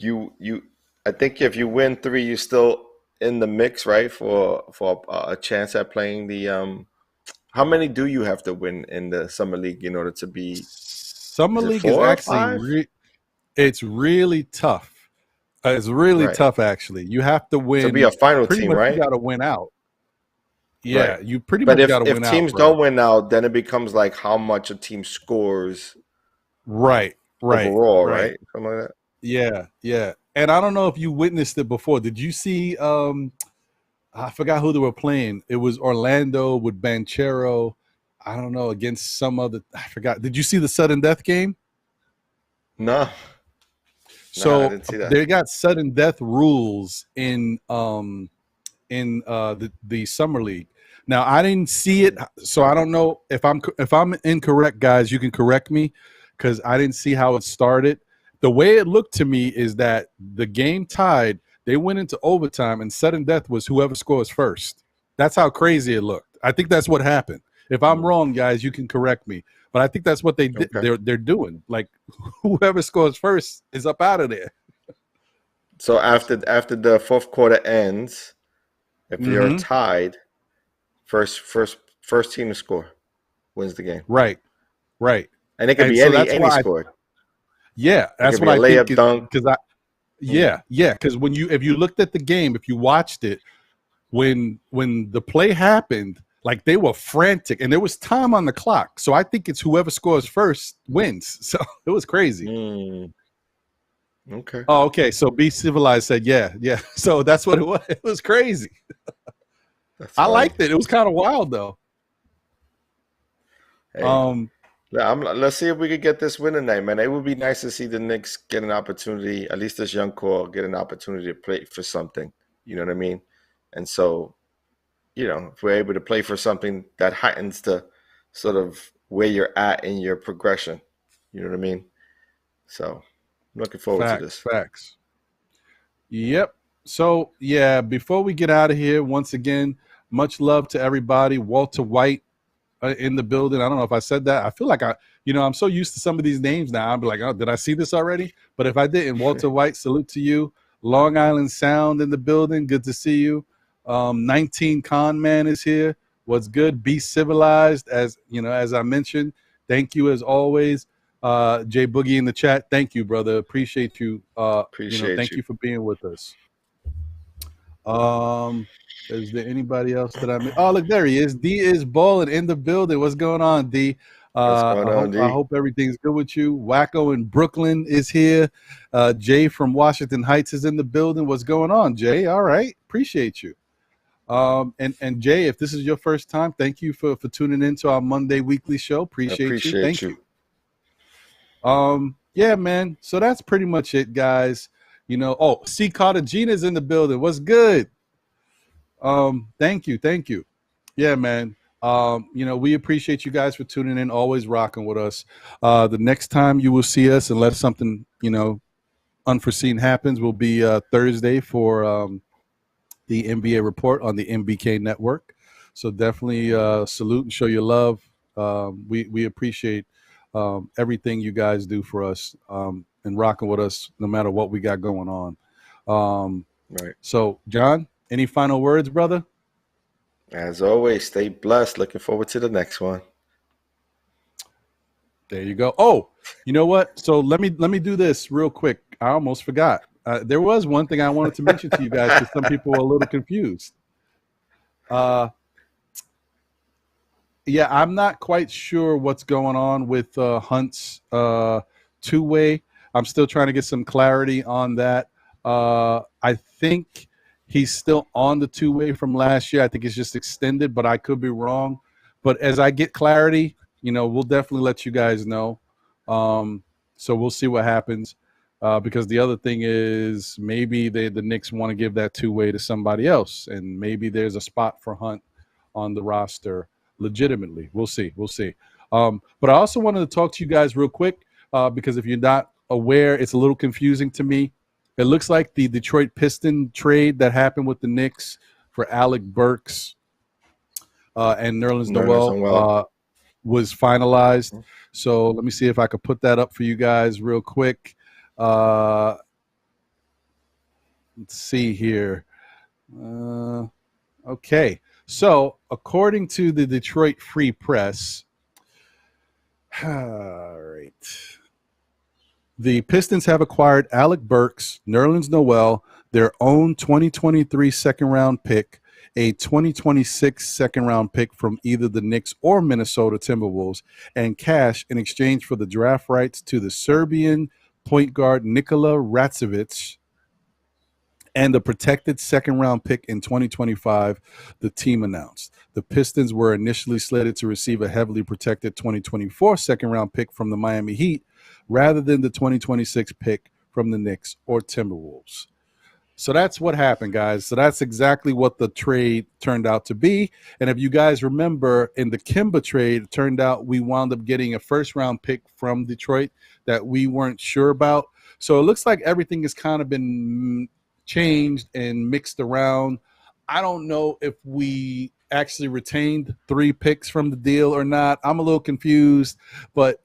I think if you win 3, you're still in the mix, right? For a chance at playing the how many do you have to win in the summer league in order to be? Summer league is actually it's really tough. It's really tough, actually. You have to win to be a final team, much, right? You got to win out. Yeah, you pretty but much got to win out. But if teams don't win out, then it becomes like how much a team scores. Right. Overall, right? Something like that. Yeah. And I don't know if you witnessed it before. Did you see? I forgot who they were playing. It was Orlando with Banchero. I don't know, against some other. I forgot. Did you see the sudden death game? No. So I didn't see that. They got sudden death rules in the summer league. Now I didn't see it, so I don't know if I'm incorrect, guys. You can correct me because I didn't see how it started. The way it looked to me is that the game tied. They went into overtime, and sudden death was whoever scores first. That's how crazy it looked. I think that's what happened. If I'm wrong, guys, you can correct me. But I think that's what they did. Okay. They're doing. Like whoever scores first is up out of there. So after the fourth quarter ends, if you're tied, first team to score wins the game. Right. And it can be any score. Yeah, that's what I layup, think. dunk. Because because if you looked at the game, if you watched it, when the play happened, like they were frantic, and there was time on the clock. So I think it's whoever scores first wins. So it was crazy. Okay. Oh, okay. So Be Civilized said, yeah. So that's what it was. It was crazy. I liked it. It was kind of wild, though. Hey. Let's see if we could get this win tonight, man. It would be nice to see the Knicks get an opportunity, at least this young core, get an opportunity to play for something. You know what I mean? And so, if we're able to play for something, that heightens the sort of where you're at in your progression. You know what I mean? So I'm looking forward to this. Facts. Yep. So, before we get out of here, once again, much love to everybody. Walter White in the building. I don't know if I said that. I feel like I'm so used to some of these names now. I'm like, oh, did I see this already? But if I didn't, Walter White, salute to you. Long Island Sound in the building. Good to see you. 19 Con Man is here. What's good? Be civilized, as I mentioned. Thank you as always. Jay Boogie in the chat. Thank you, brother. Appreciate you. Thank you for being with us. Is there anybody else that I missed? Oh, look, there he is. D is balling in the building. What's going on, D? I hope everything's good with you. Wacko in Brooklyn is here. Jay from Washington Heights is in the building. What's going on, Jay? All right. Appreciate you. And Jay, if this is your first time, thank you for tuning in to our Monday weekly show. Appreciate you. Thank you. Yeah, man. So that's pretty much it, guys. C. Cartagina's in the building. What's good? Thank you. Yeah, man. We appreciate you guys for tuning in, always rocking with us. The next time you will see us, unless something, unforeseen happens, will be Thursday for the NBA report on the MBK network. So definitely salute and show your love. We appreciate everything you guys do for us and rocking with us no matter what we got going on. Right. So, John, any final words, brother? As always, stay blessed. Looking forward to the next one. There you go. Oh, you know what? So let me do this real quick. I almost forgot. There was one thing I wanted to mention to you guys because some people were a little confused. Yeah, I'm not quite sure what's going on with Hunt's two-way. I'm still trying to get some clarity on that. I think he's still on the two-way from last year. I think it's just extended, but I could be wrong. But as I get clarity, we'll definitely let you guys know. So we'll see what happens. Because the other thing is maybe the Knicks want to give that two-way to somebody else, and maybe there's a spot for Hunt on the roster legitimately. We'll see. But I also wanted to talk to you guys real quick because if you're not aware, it's a little confusing to me. It looks like the Detroit Piston trade that happened with the Knicks for Alec Burks and Nerlens Noel was finalized. So let me see if I could put that up for you guys real quick. Let's see here. Okay. So according to the Detroit Free Press, all right. The Pistons have acquired Alec Burks, Nerlens Noel, their own 2023 second-round pick, a 2026 second-round pick from either the Knicks or Minnesota Timberwolves, and cash in exchange for the draft rights to the Serbian point guard Nikola Ratsevic and the protected second-round pick in 2025, the team announced. The Pistons were initially slated to receive a heavily protected 2024 second-round pick from the Miami Heat rather than the 2026 pick from the Knicks or Timberwolves. So that's what happened, guys. So that's exactly what the trade turned out to be. And if you guys remember, in the Kimba trade, it turned out we wound up getting a first-round pick from Detroit that we weren't sure about. So it looks like everything has kind of been changed and mixed around. I don't know if we actually retained 3 picks from the deal or not. I'm a little confused, but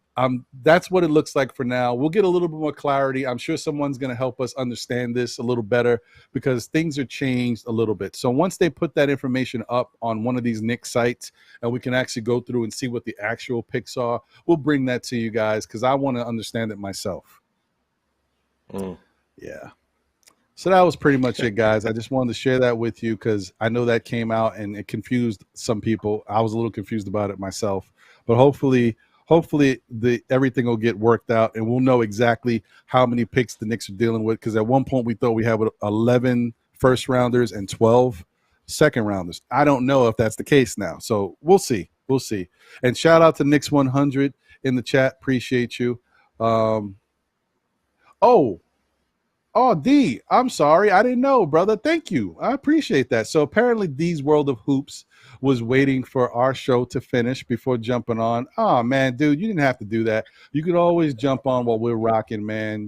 that's what it looks like for now. We'll get a little bit more clarity. I'm sure someone's going to help us understand this a little better because things are changed a little bit. So once they put that information up on one of these Knicks sites and we can actually go through and see what the actual picks are, we'll bring that to you guys because I want to understand it myself. Yeah. So that was pretty much it, guys. I just wanted to share that with you because I know that came out and it confused some people. I was a little confused about it myself, but hopefully everything will get worked out and we'll know exactly how many picks the Knicks are dealing with. Because at one point we thought we had 11 first rounders and 12 second rounders. I don't know if that's the case now. So we'll see. And shout out to Knicks 100 in the chat. Appreciate you. Oh, D, I'm sorry. I didn't know, brother. Thank you. I appreciate that. So apparently D's World of Hoops was waiting for our show to finish before jumping on. Oh, man, dude, you didn't have to do that. You could always jump on while we're rocking, man.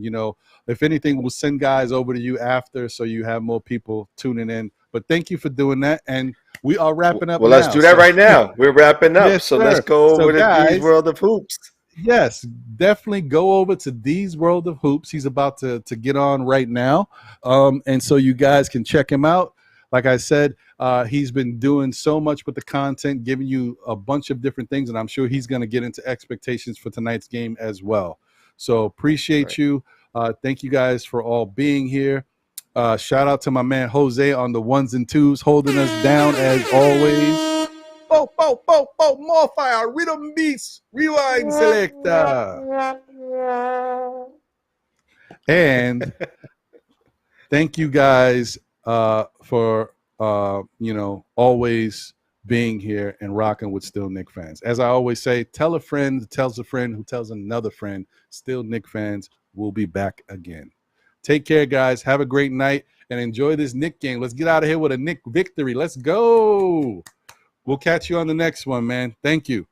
If anything, we'll send guys over to you after so you have more people tuning in. But thank you for doing that. And we are wrapping up. Well, let's do that right now. We're wrapping up. Yes, so let's go over to D's World of Hoops. Yes, definitely go over to D's World of Hoops. He's about to get on right now. And so you guys can check him out. Like I said, he's been doing so much with the content, giving you a bunch of different things, and I'm sure he's going to get into expectations for tonight's game as well. So appreciate you. Thank you guys for all being here. Shout out to my man Jose on the 1s and 2s, holding us down as always. More fire, rhythm beats, rewind selector. And thank you guys for always being here and rocking with Still Knick fans. As I always say, tell a friend who tells a friend who tells another friend. Still Knick fans will be back again. Take care, guys. Have a great night and enjoy this Knick game. Let's get out of here with a Knick victory. Let's go. We'll catch you on the next one, man. Thank you.